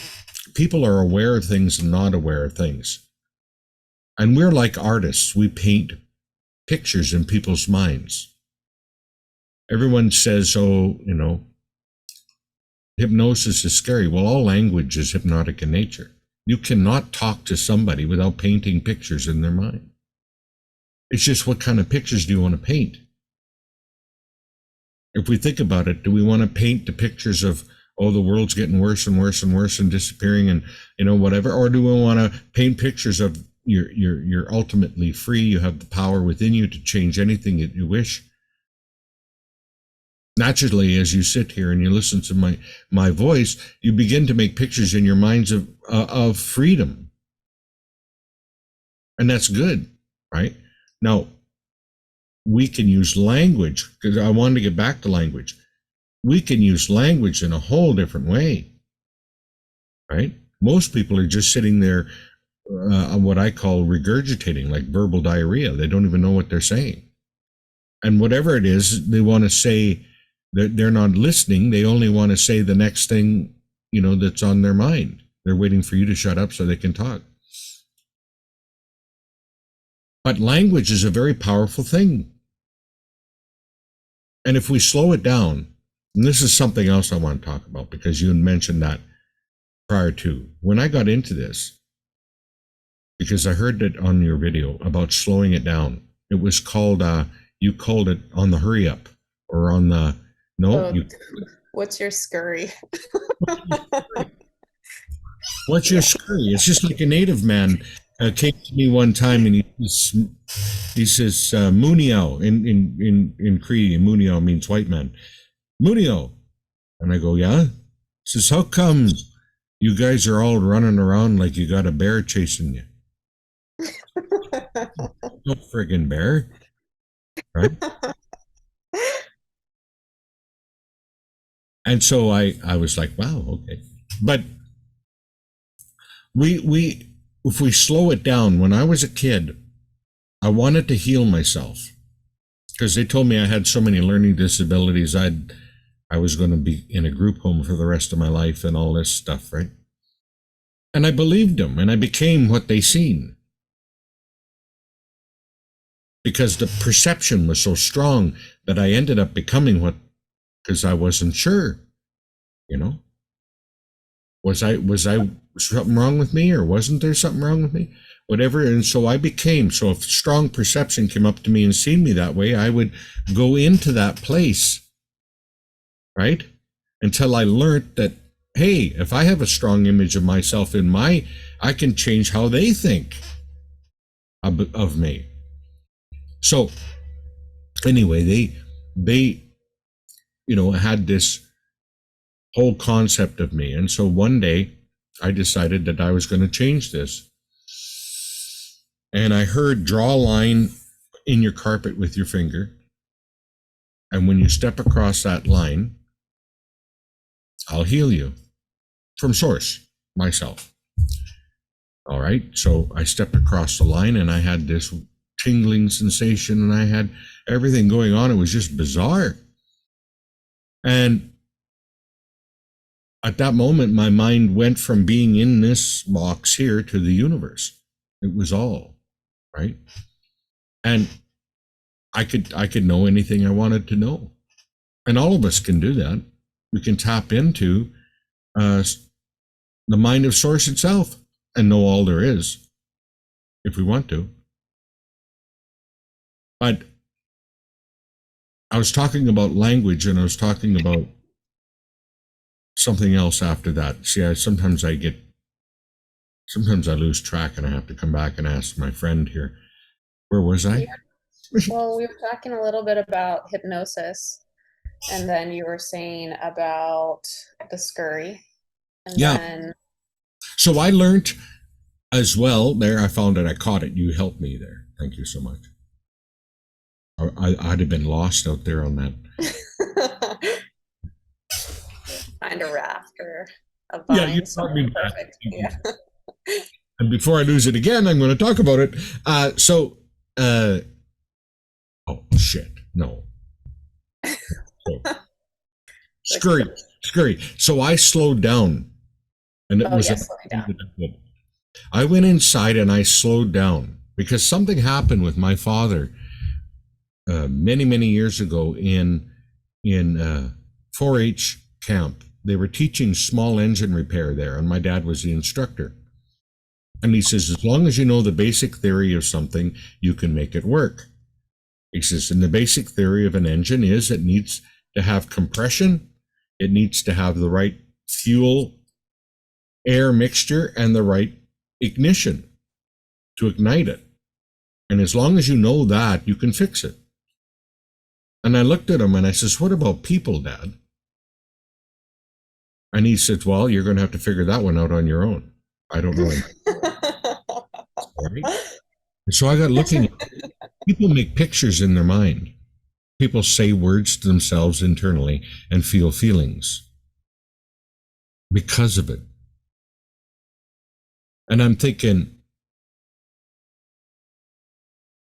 people are aware of things and not aware of things. And we're like artists. We paint pictures in people's minds. Everyone says, oh, hypnosis is scary. Well, all language is hypnotic in nature. You cannot talk to somebody without painting pictures in their mind. It's just, what kind of pictures do you want to paint? If we think about it, do we want to paint the pictures of, oh, the world's getting worse and worse and worse and disappearing and, whatever? Or do we want to paint pictures of you're ultimately free, you have the power within you to change anything that you wish? Naturally, as you sit here and you listen to my voice, you begin to make pictures in your minds of freedom. And that's good, right? Now, we can use language, because I wanted to get back to language. We can use language in a whole different way, right? Most people are just sitting there, what I call regurgitating, like verbal diarrhea. They don't even know what they're saying. And whatever it is, they want to say, they're not listening. They only want to say the next thing, that's on their mind. They're waiting for you to shut up so they can talk. But language is a very powerful thing. And if we slow it down, and this is something else I want to talk about, because you had mentioned that prior to, when I got into this, because I heard it on your video about slowing it down. It was called, you called it on the hurry up, or on the, what's your scurry? What's your scurry? It's just like a native man came to me one time, and he says, Munio, in Cree, Munio means white man. Munio. And I go, yeah? He says, how come you guys are all running around like you got a bear chasing you? No friggin' bear, right? And so I was like, wow, okay. But we if we slow it down, when I was a kid, I wanted to heal myself, because they told me I had so many learning disabilities, I was going to be in a group home for the rest of my life and all this stuff, right? And I believed them, and I became what they seen, because the perception was so strong that I ended up becoming what, because I wasn't sure, was I something wrong with me, or wasn't there something wrong with me? Whatever. And so I became, so if strong perception came up to me and seen me that way, I would go into that place, right? Until I learned that, hey, if I have a strong image of myself I can change how they think of me. So anyway, they had this whole concept of me. And so one day I decided that I was going to change this. And I heard, draw a line in your carpet with your finger. And when you step across that line, I'll heal you from source, myself. All right. So I stepped across the line, and I had this tingling sensation, and I had everything going on. It was just bizarre. And at that moment, my mind went from being in this box here to the universe. It was all right. And I could know anything I wanted to know. And all of us can do that. We can tap into the mind of source itself and know all there is, if we want to. But I was talking about language, and I was talking about something else after that. See, sometimes I lose track, and I have to come back and ask my friend here. Where was I? Yeah. Well, we were talking a little bit about hypnosis, and then you were saying about the scurry, and Yeah. then So I learned as well there. I found it. I caught it. You helped me there. Thank you so much. I'd have been lost out there on that. find a raft or a Yeah, you vine taught somewhere me that. perfect. Yeah. And before I lose it again, I'm going to talk about it. Uh, oh shit, no. So, Okay. scurry, scurry. So I slowed down, and it Oh, was. yes, slow me down. I went inside and I slowed down because something happened with my father many many years ago in 4-H camp. They were teaching small engine repair there, and my dad was the instructor. And he says, as long as you know the basic theory of something, you can make it work. He says, and the basic theory of an engine is it needs to have compression, it needs to have the right fuel air mixture, and the right ignition to ignite it. And as long as you know that, you can fix it. And I looked at him and I says, what about people, Dad? And he said, well, you're going to have to figure that one out on your own. I don't know. Right? And so I got looking at people make pictures in their mind. People say words to themselves internally and feel feelings because of it. And I'm thinking,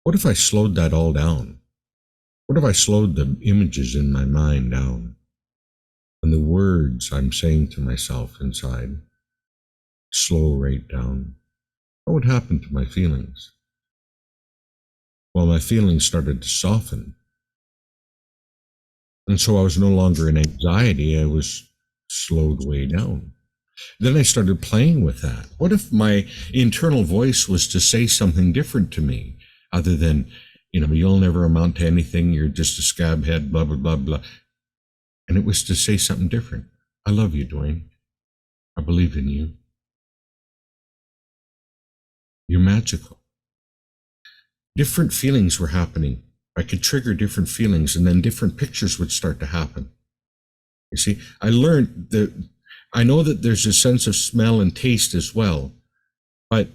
what if I slowed that all down? What if I slowed the images in my mind down and the words I'm saying to myself inside slow right down? What would happen to my feelings? Well, my feelings started to soften. And so I was no longer in anxiety, I was slowed way down. Then I started playing with that. What if my internal voice was to say something different to me other than, you'll never amount to anything, you're just a scab head, blah, blah, blah, blah. And it was to say something different. I love you, Dwaine. I believe in you. You're magical. Different feelings were happening. I could trigger different feelings and then different pictures would start to happen. You see, I know that there's a sense of smell and taste as well, but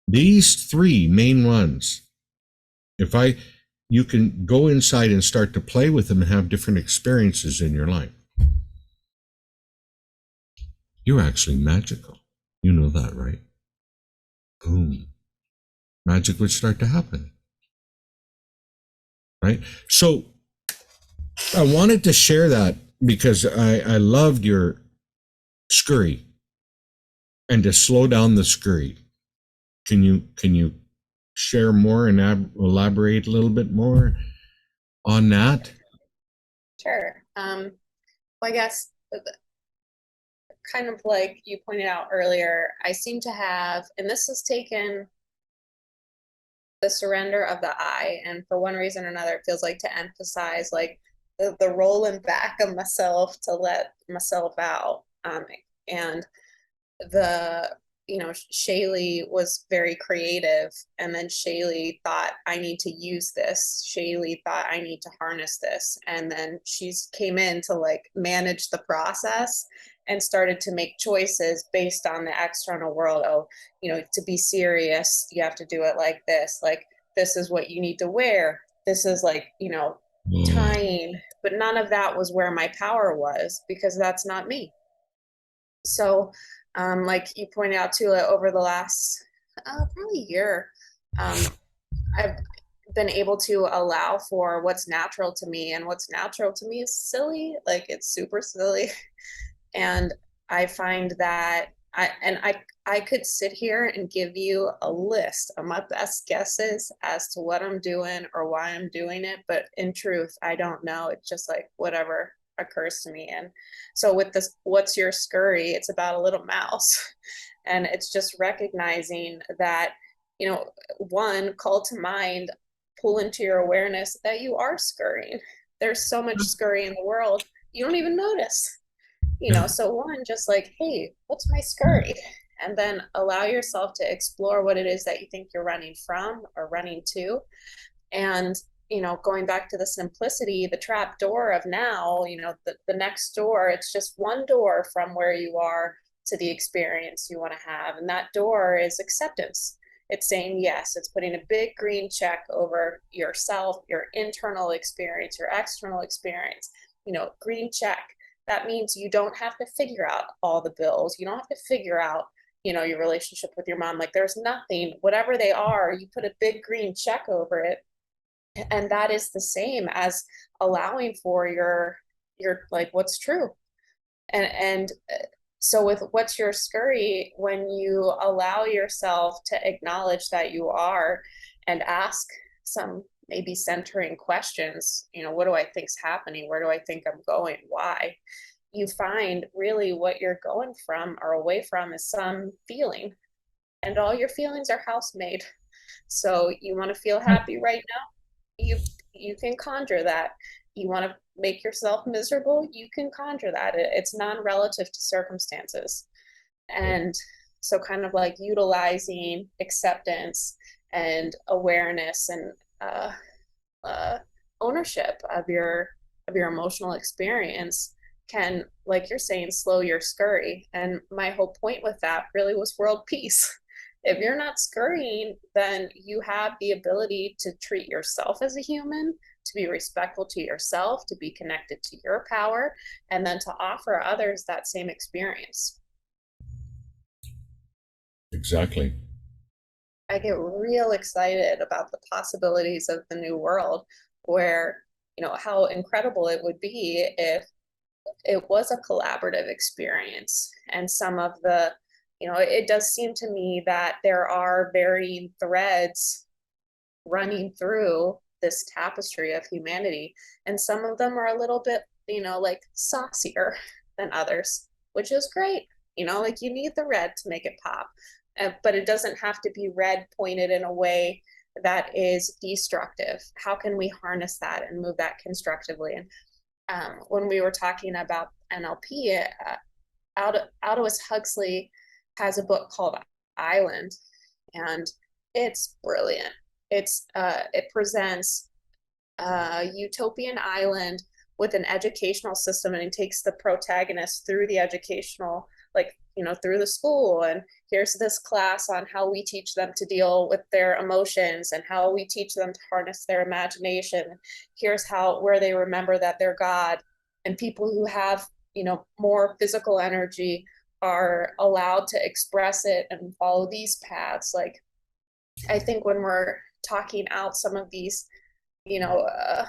these three main ones, you can go inside and start to play with them and have different experiences in your life. You're actually magical. You know that, right? Boom. Magic would start to happen. Right? So I wanted to share that because I loved your scurry and to slow down the scurry. Can you share more and elaborate a little bit more on that? Sure. Well, I guess kind of like you pointed out earlier, I seem to have, and this has taken the surrender of the I, and for one reason or another, it feels like to emphasize like the rolling back of myself to let myself out. And the Shaylee was very creative, and then Shaylee thought I need to use this. Shaylee thought I need to harness this, and then she's came in to like manage the process and started to make choices based on the external world. Oh, to be serious, you have to do it like this. Like this is what you need to wear. This is like, Oh, tying, but none of that was where my power was because that's not me. So, like you pointed out too, over the last probably year, I've been able to allow for what's natural to me, and what's natural to me is silly. Like it's super silly, and I find that I could sit here and give you a list of my best guesses as to what I'm doing or why I'm doing it, but in truth, I don't know. It's just like whatever occurs to me. And so with this, what's your scurry? It's about a little mouse, and it's just recognizing that, one, call to mind, pull into your awareness that you are scurrying. There's so much scurry in the world, you don't even notice. yeah. So one, just like, hey, what's my scurry? and then allow yourself to explore what it is that you think you're running from or running to. And going back to the simplicity, the trap door of now, the next door, it's just one door from where you are to the experience you want to have. And that door is acceptance. It's saying yes. It's putting a big green check over yourself, your internal experience, your external experience. Green check. That means you don't have to figure out all the bills. You don't have to figure out, your relationship with your mom. Like, there's nothing, whatever they are, you put a big green check over it. And that is the same as allowing for your like what's true. And so with what's your scurry, when you allow yourself to acknowledge that you are and ask some maybe centering questions, what do I think's happening? Where do I think I'm going? Why? You find really what you're going from or away from is some feeling, and all your feelings are house made. So you want to feel happy right now, you can conjure that. You want to make yourself miserable, you can conjure that. It's non-relative to circumstances. And so kind of like utilizing acceptance and awareness and uh, ownership of your emotional experience can, like you're saying, slow your scurry. And my whole point with that really was world peace. If you're not scurrying, then you have the ability to treat yourself as a human, to be respectful to yourself, to be connected to your power, and then to offer others that same experience. Exactly. I get real excited about the possibilities of the new world, where, how incredible it would be if it was a collaborative experience. And some of the, it does seem to me that there are varying threads running through this tapestry of humanity. And some of them are a little bit, like saucier than others, which is great. Like, you need the red to make it pop. But it doesn't have to be red pointed in a way that is destructive. How can we harness that and move that constructively? And when we were talking about NLP, Aldous Huxley has a book called Island, and it's brilliant. It presents a utopian island with an educational system, and it takes the protagonist through the educational, like, through the school, and here's this class on how we teach them to deal with their emotions and how we teach them to harness their imagination. Here's where they remember that they're God. And people who have, more physical energy are allowed to express it and follow these paths. Like, I think when we're talking out some of these, you know, uh,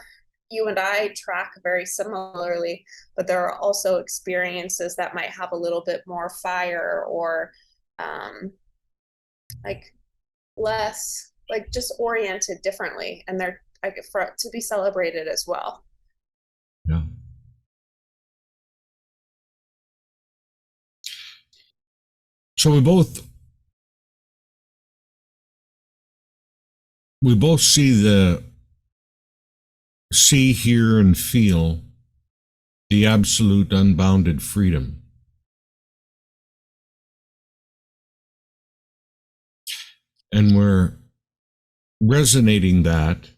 you and I track very similarly, but there are also experiences that might have a little bit more fire, or um, like less, like, just oriented differently, and they're like to be celebrated as well. Yeah. So we both see, hear, and feel the absolute unbounded freedom. And we're resonating that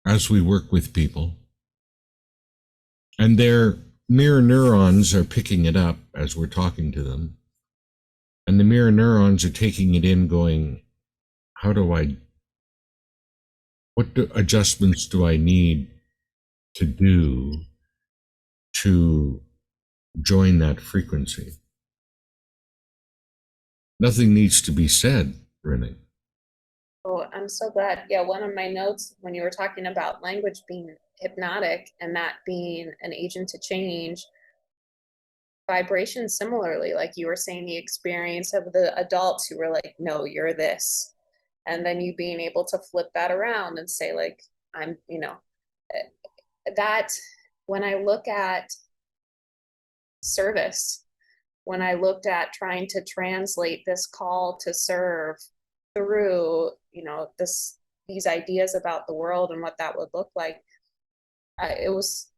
as we work with people. And their mirror neurons are picking it up as we're talking to them. And the mirror neurons are taking it in, going, adjustments do I need to do to join that frequency? Nothing needs to be said, Renee. Oh, I'm so glad. Yeah, one of my notes when you were talking about language being hypnotic and that being an agent to change, vibration similarly, like you were saying, the experience of the adults who were like, no, you're this. And then you being able to flip that around and say, like, I'm, that when I look at service, when I looked at trying to translate this call to serve through, these ideas about the world and what that would look like, it was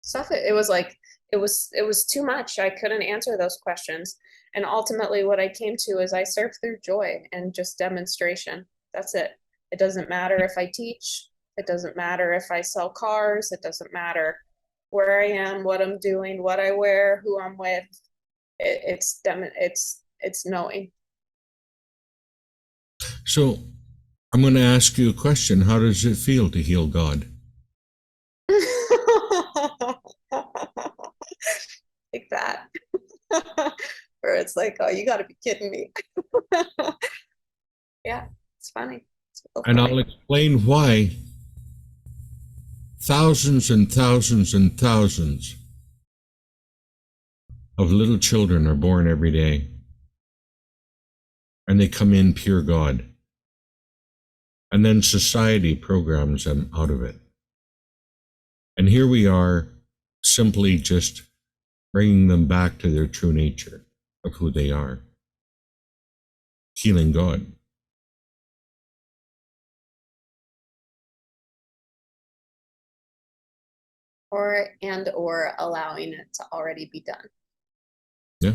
stuff. It was like it was too much. I couldn't answer those questions. And ultimately what I came to is I serve through joy and just demonstration. That's it. It doesn't matter if I teach, it doesn't matter if I sell cars, it doesn't matter where I am, what I'm doing, what I wear, who I'm with. It's knowing. So I'm going to ask you a question. How does it feel to heal God? Like that. Where it's like, oh, you got to be kidding me. Yeah, it's funny. It's real And I'll funny. explain why thousands and thousands and thousands of little children are born every day, and they come in pure God. And then society programs them out of it. And here we are, simply just bringing them back to their true nature of who they are, healing God. Or allowing it to already be done. Yeah.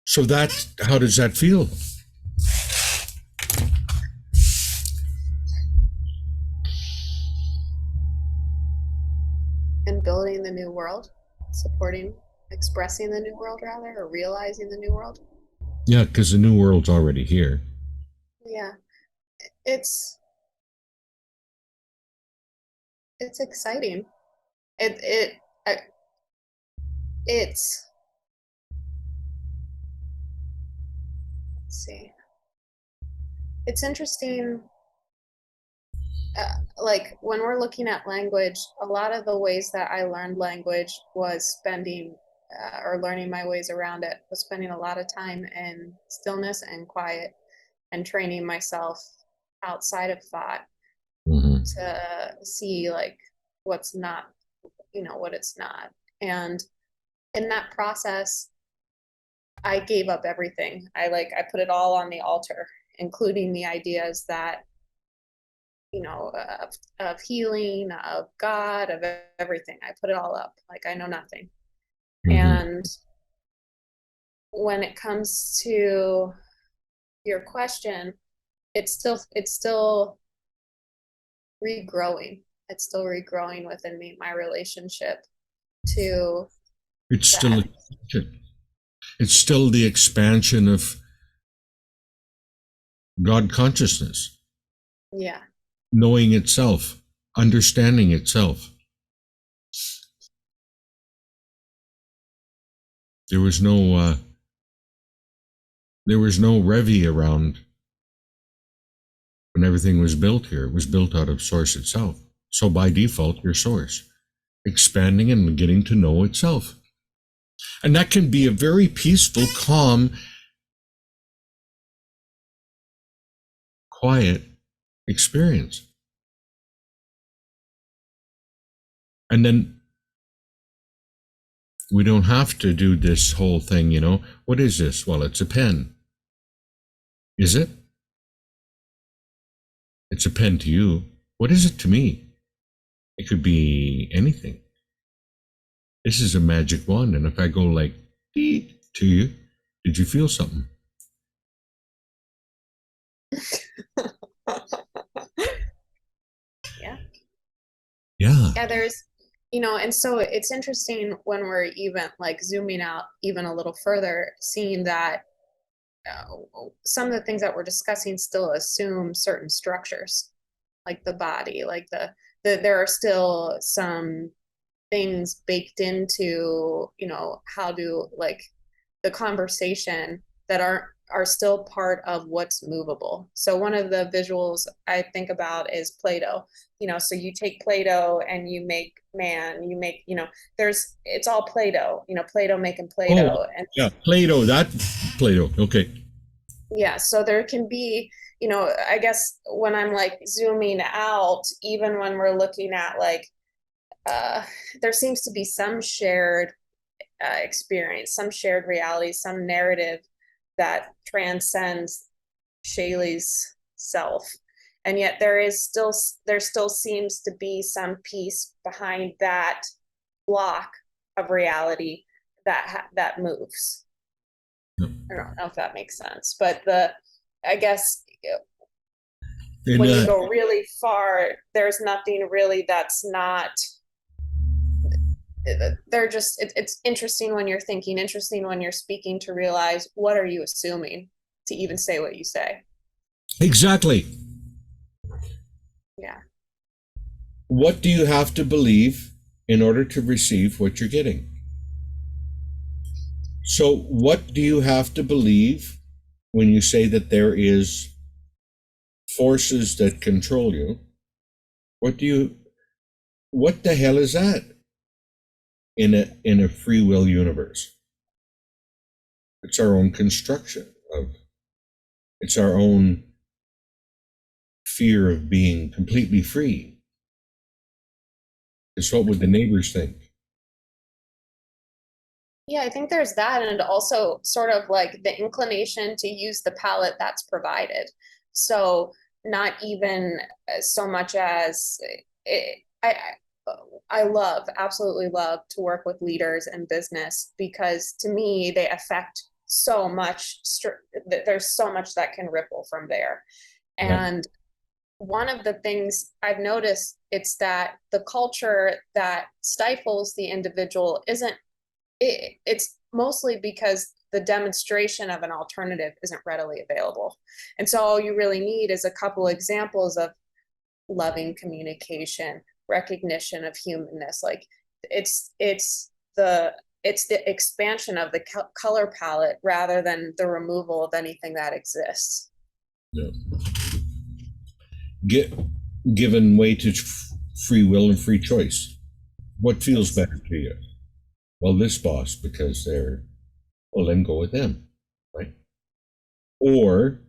So how does that feel? And building the new world, supporting, expressing the new world rather, or realizing the new world. Yeah, because the new world's already here. Yeah, it's it's exciting. It it's let's see. It's interesting. Like when we're looking at language, a lot of the ways that I learned language was spending or learning my ways around it was spending a lot of time in stillness and quiet and training myself outside of thought Mm-hmm. to see like what's not, what it's not. And in that process, I gave up everything. I put it all on the altar, including the ideas that, of healing, of God, of everything. I put it all up. Like I know nothing. Mm-hmm. And when it comes to your question, it's still regrowing. It's still regrowing within me, my relationship to It's still that. it's still the expansion of God consciousness, Yeah. knowing itself, understanding itself. There was no Revy around when everything was built here. It was built out of source itself. So by default, your source expanding and getting to know itself. And that can be a very peaceful, calm, quiet experience. And then we don't have to do this whole thing, What is this? Well, it's a pen. Is it? It's a pen to you. What is it to me? It could be anything. This is a magic wand. And if I go like, beep to you, did you feel something? Yeah. Yeah. Yeah, and so it's interesting when we're even like zooming out even a little further, seeing that some of the things that we're discussing still assume certain structures, like the body, like there are still some things baked into, how to like the conversation that are still part of what's movable. So one of the visuals I think about is Play-Doh. So you take Play-Doh and you make man, you make, it's all Play-Doh, Play-Doh making Oh, Play-Doh. And yeah. Play-Doh. That Play-Doh. Okay. yeah, so there can be, I guess when I'm like zooming out, even when we're looking at like, uh, there seems to be some shared experience, some shared reality, some narrative that transcends Shaylee's self. And yet there still seems to be some piece behind that block of reality that moves. Yep. I don't know if that makes sense, but I guess And when you go really far, there's nothing really that's not. They're just it's interesting when you're thinking, interesting when you're speaking, to realize what are you assuming to even say what you say. exactly. Yeah. What do you have to believe in order to receive what you're getting? So, what do you have to believe when you say that there is forces that control you? What do you what the hell is that in a free will universe? It's our own construction of it's our own fear of being completely free. It's what would the neighbors think? Yeah, I think there's that, and also sort of like the inclination to use the palette that's provided. So not even so much as it, I love, absolutely love to work with leaders in business, because to me they affect so much. There's so much that can ripple from there, Yeah. and one of the things I've noticed, it's that the culture that stifles the individual isn't it's mostly because the demonstration of an alternative isn't readily available. And so all you really need is a couple examples of loving communication, recognition of humanness. Like it's the expansion of the color palette rather than the removal of anything that exists. Yeah. Get given way to free will and free choice. What feels Yes. better to you? Well, this boss, because well, then go with them, right? Or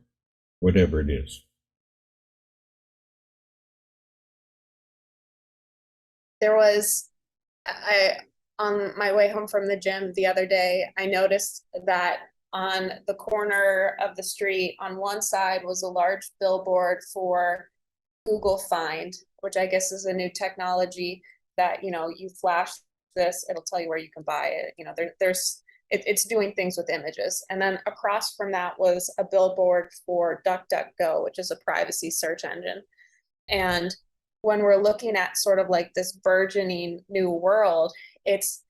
whatever it is. There was I on my way home from the gym the other day, I noticed that on the corner of the street on one side was a large billboard for Google Find, which I guess is a new technology that, you flash this, it'll tell you where you can buy it. It's doing things with images. And then across from that was a billboard for DuckDuckGo, which is a privacy search engine. And when we're looking at sort of like this burgeoning new world, it's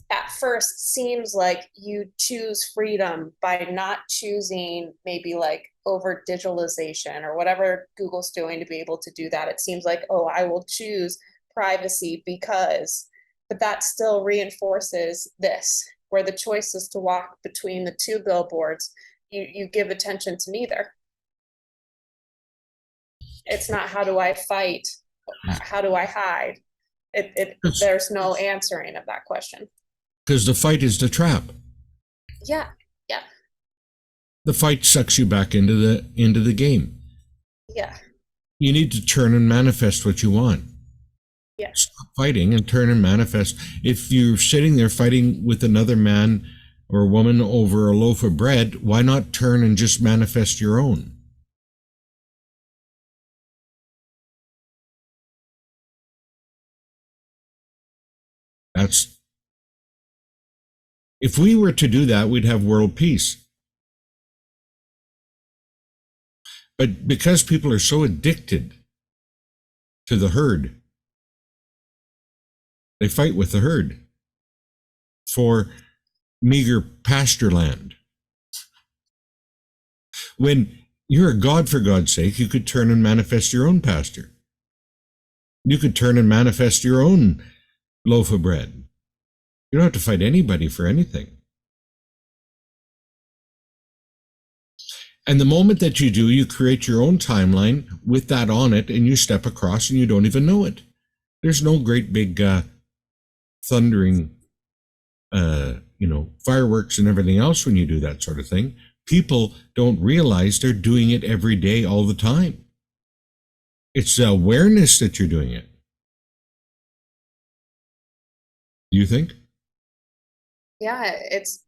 at first seems like you choose freedom by not choosing maybe like over digitalization or whatever Google's doing to be able to do that. It seems like, oh, I will choose privacy because, but that still reinforces this, where the choice is to walk between the two billboards. You give attention to neither. It's not how do I fight, how do I hide. There's no answering of that question. Because the fight is the trap. Yeah, yeah, The fight sucks you back into the game. yeah, You need to turn and manifest what you want. yeah. Stop fighting and turn and manifest. If you're sitting there fighting with another man or woman over a loaf of bread, why not turn and just manifest your own? That's if we were to do that, we'd have world peace. But because people are so addicted to the herd, they fight with the herd for meager pasture land. When you're a god, for God's sake, you could turn and manifest your own pasture. You could turn and manifest your own loaf of bread. You don't have to fight anybody for anything. And the moment that you do, you create your own timeline with that on it, and you step across and you don't even know it. There's no great big thundering, fireworks and everything else when you do that sort of thing. People don't realize they're doing it every day, all the time. It's the awareness that you're doing it. Do you think? Yeah, it's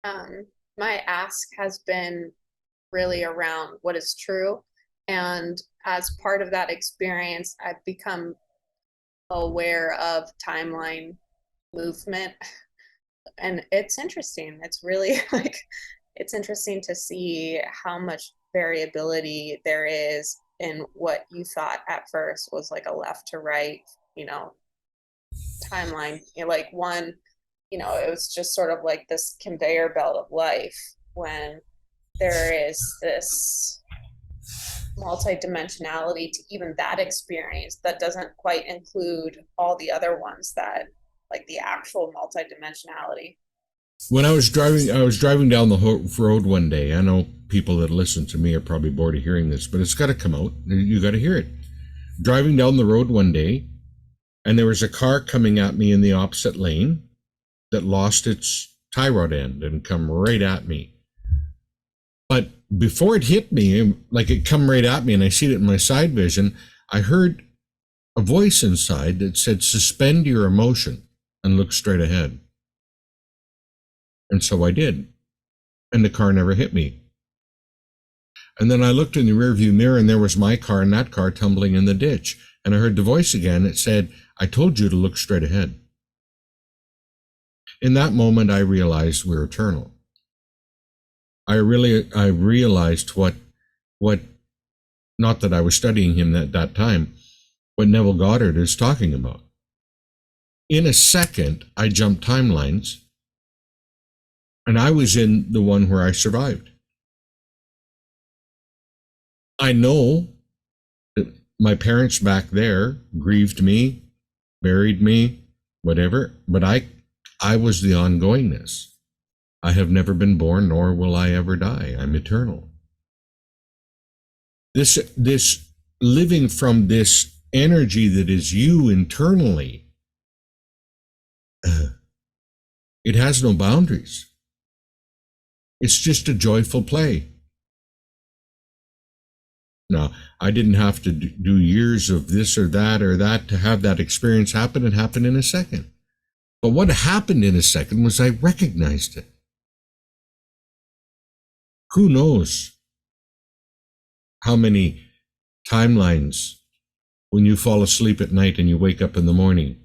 my ask has been really around what is true And as part of that experience, I've become aware of timeline movement. And it's interesting. It's really like, it's interesting to see how much variability there is in what you thought at first was like a left to right, you know, timeline. You know, like one, you know, it was just sort of like this conveyor belt of life, when there is this multidimensionality to even that experience that doesn't quite include all the other ones, that like the actual multidimensionality. When I was driving down the road one day. I know people that listen to me are probably bored of hearing this, but it's got to come out. You got to hear it. Driving down the road one day, and there was a car coming at me in the opposite lane that lost its tie rod end and come right at me. But before it hit me, like it come right at me, and I see it in my side vision, I heard a voice inside that said, "Suspend your emotion and look straight ahead." And so I did. And the car never hit me. And then I looked in the rearview mirror, and there was my car and that car tumbling in the ditch. And I heard the voice again. It said, "I told you to look straight ahead." In that moment, I realized we're eternal. I realized what, not that I was studying him at that time, what Neville Goddard is talking about. In a second, I jumped timelines, and I was in the one where I survived. I know that my parents back there grieved me, buried me, whatever, but I was the ongoingness. I have never been born, nor will I ever die. I'm eternal. This living from this energy that is you internally, it has no boundaries. It's just a joyful play. Now, I didn't have to do years of this or that to have that experience happen. It happened in a second. But what happened in a second was I recognized it. Who knows how many timelines when you fall asleep at night and you wake up in the morning?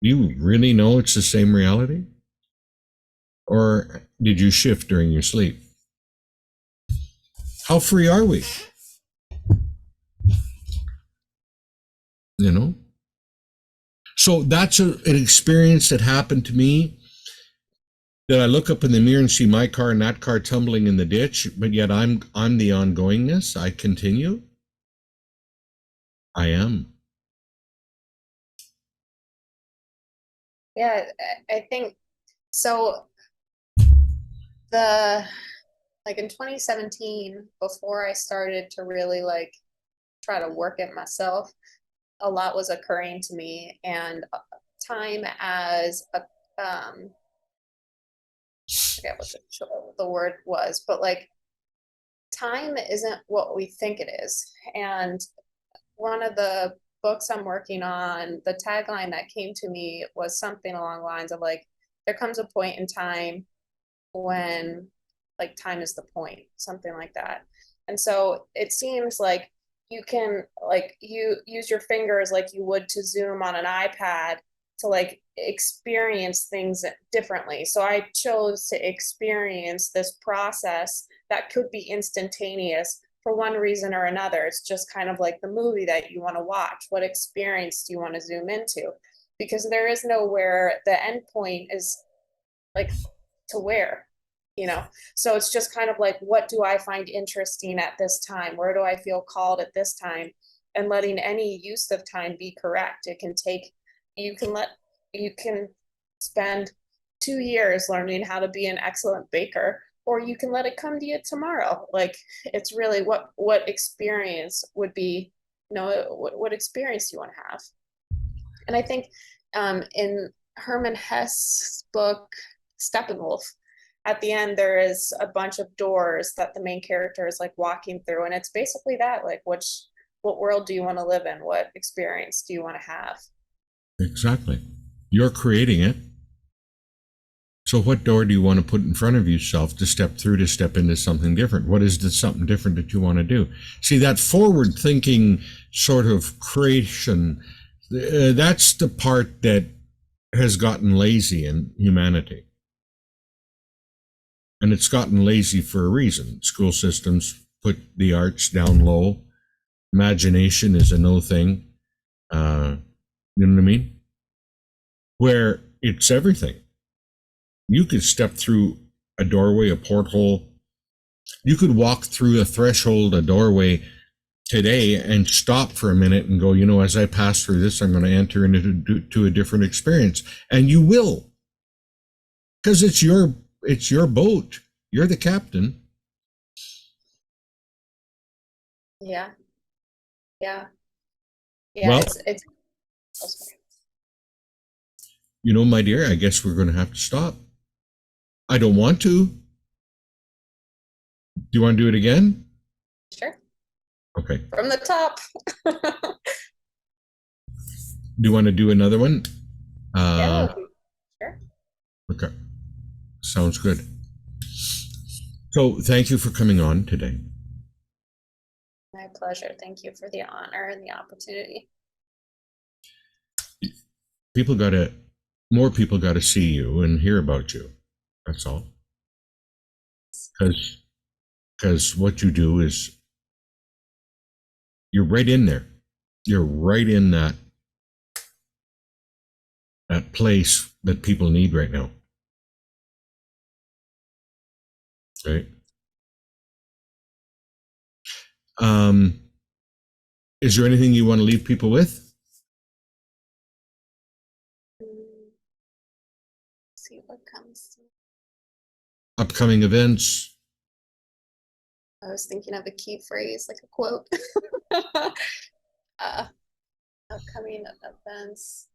Do you really know it's the same reality? Or did you shift during your sleep? How free are we? You know? So that's an experience that happened to me, that I look up in the mirror and see my car and that car tumbling in the ditch, but yet I'm the ongoingness. I continue. I am. Yeah, I think so. The like in 2017, before I started to really like try to work it myself, a lot was occurring to me, and time as a I forget what the word was, but like time isn't what we think it is. And one of the books I'm working on, the tagline that came to me was something along the lines of like, there comes a point in time when like time is the point, something like that. And so it seems like you can like you use your fingers like you would to zoom on an iPad to like experience things differently. So I chose to experience this process that could be instantaneous for one reason or another. It's just kind of like the movie that you want to watch. What experience do you want to zoom into? Because there is nowhere the end point is like to where, you know? So it's just kind of like, what do I find interesting at this time? Where do I feel called at this time? And letting any use of time be correct. It can take, you can spend 2 years learning how to be an excellent baker, or you can let it come to you tomorrow. Like it's really what experience would be, you know, what experience do you want to have? And I think in Herman Hesse's book Steppenwolf, at the end there is a bunch of doors that the main character is like walking through, and it's basically that, like what world do you want to live in? What experience do you want to have? Exactly. You're creating it. So what door do you want to put in front of yourself to step through, to step into something different? What is the something different that you want to do? See, that forward thinking sort of creation, that's the part that has gotten lazy in humanity. And it's gotten lazy for a reason. School systems put the arts down low. Imagination is a no thing. You know what I mean? Where it's everything. You could step through a doorway, a porthole. You could walk through a threshold, a doorway today and stop for a minute and go, as I pass through this, I'm going to enter into a different experience. And you will. Because it's your boat. You're the captain. Yeah. Yeah. Well, it's oh, sorry. My dear, I guess we're going to have to stop. I don't want to. Do you want to do it again? Sure. Okay. From the top. Do you want to do another one? Yeah, sure. Okay. Sounds good. So thank you for coming on today. My pleasure. Thank you for the honor and the opportunity. More people got to see you and hear about you. That's all. Because what you do is, you're right in there. You're right in that place that people need right now. Right? Is there anything you want to leave people with? See what comes. Upcoming events? I was thinking of a key phrase, like a quote. Upcoming events.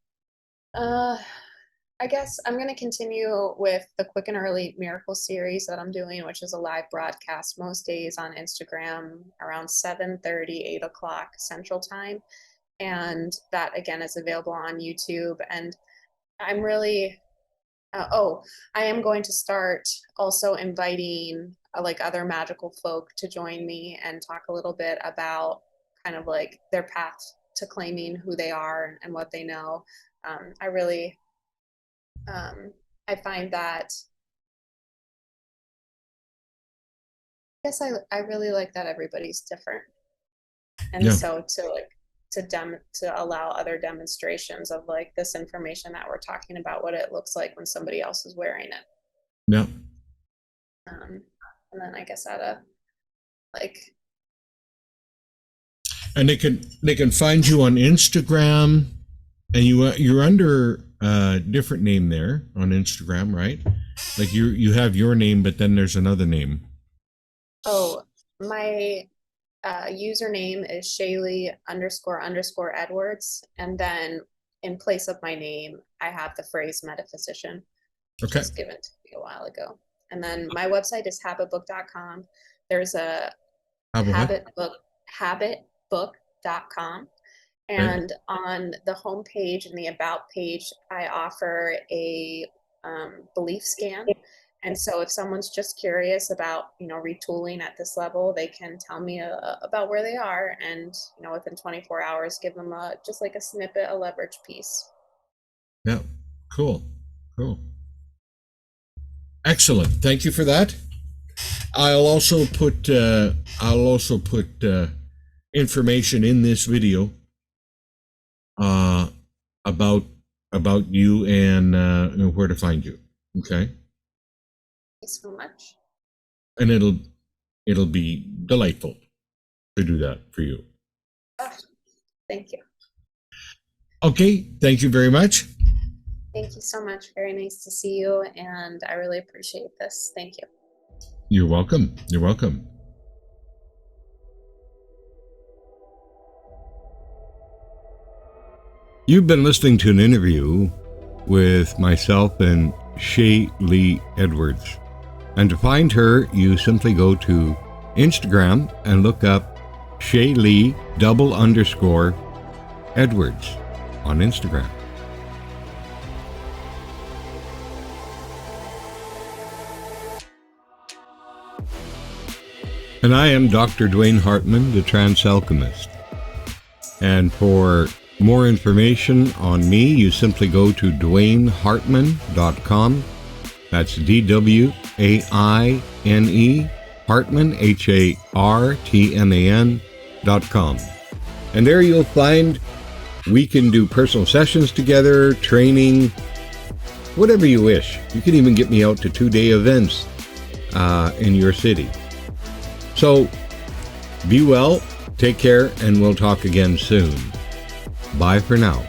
I guess I'm going to continue with the Quick and Early Miracle series that I'm doing, which is a live broadcast most days on Instagram around 7:30, 8 o'clock Central Time. And that, again, is available on YouTube. And I'm really, I am going to start also inviting other magical folk to join me and talk a little bit about kind of like their path to claiming who they are and what they know. I really, I find that, I guess I really like that everybody's different. And so to allow other demonstrations of this information that we're talking about, what it looks like when somebody else is wearing it. Yeah. And then I guess and they can find you on Instagram, and you're under a different name there on Instagram, right? Like you have your name, but then there's another name. Oh, my username is Shaylee _ Edwards, and then in place of my name, I have the phrase metaphysician, which was given to me a while ago. And then my website is habitbook.com. There's a habitbook.com. And on the homepage and the about page, I offer a belief scan. And so if someone's just curious about, retooling at this level, they can tell me about where they are, and, within 24 hours, give them just like a snippet, a leverage piece. Yeah. Cool. Excellent. Thank you for that. I'll also put information in this video about you and where to find you. Okay. Thanks so much. And it'll be delightful to do that for you. Oh, thank you. Okay. Thank you very much. Thank you so much. Very nice to see you, and I really appreciate this. Thank you. You're welcome. You've been listening to an interview with myself and Shaylee Edwards. And to find her, you simply go to Instagram and look up Shaylee _ Edwards on Instagram. And I am Dr. Dwaine Hartman, the Trance Alchemist. And for more information on me, you simply go to DwaineHartman.com. That's DWAINE Hartman, HARTMAN.com. And there you'll find we can do personal sessions together, training, whatever you wish. You can even get me out to 2-day events in your city. So be well, take care, and we'll talk again soon. Bye for now.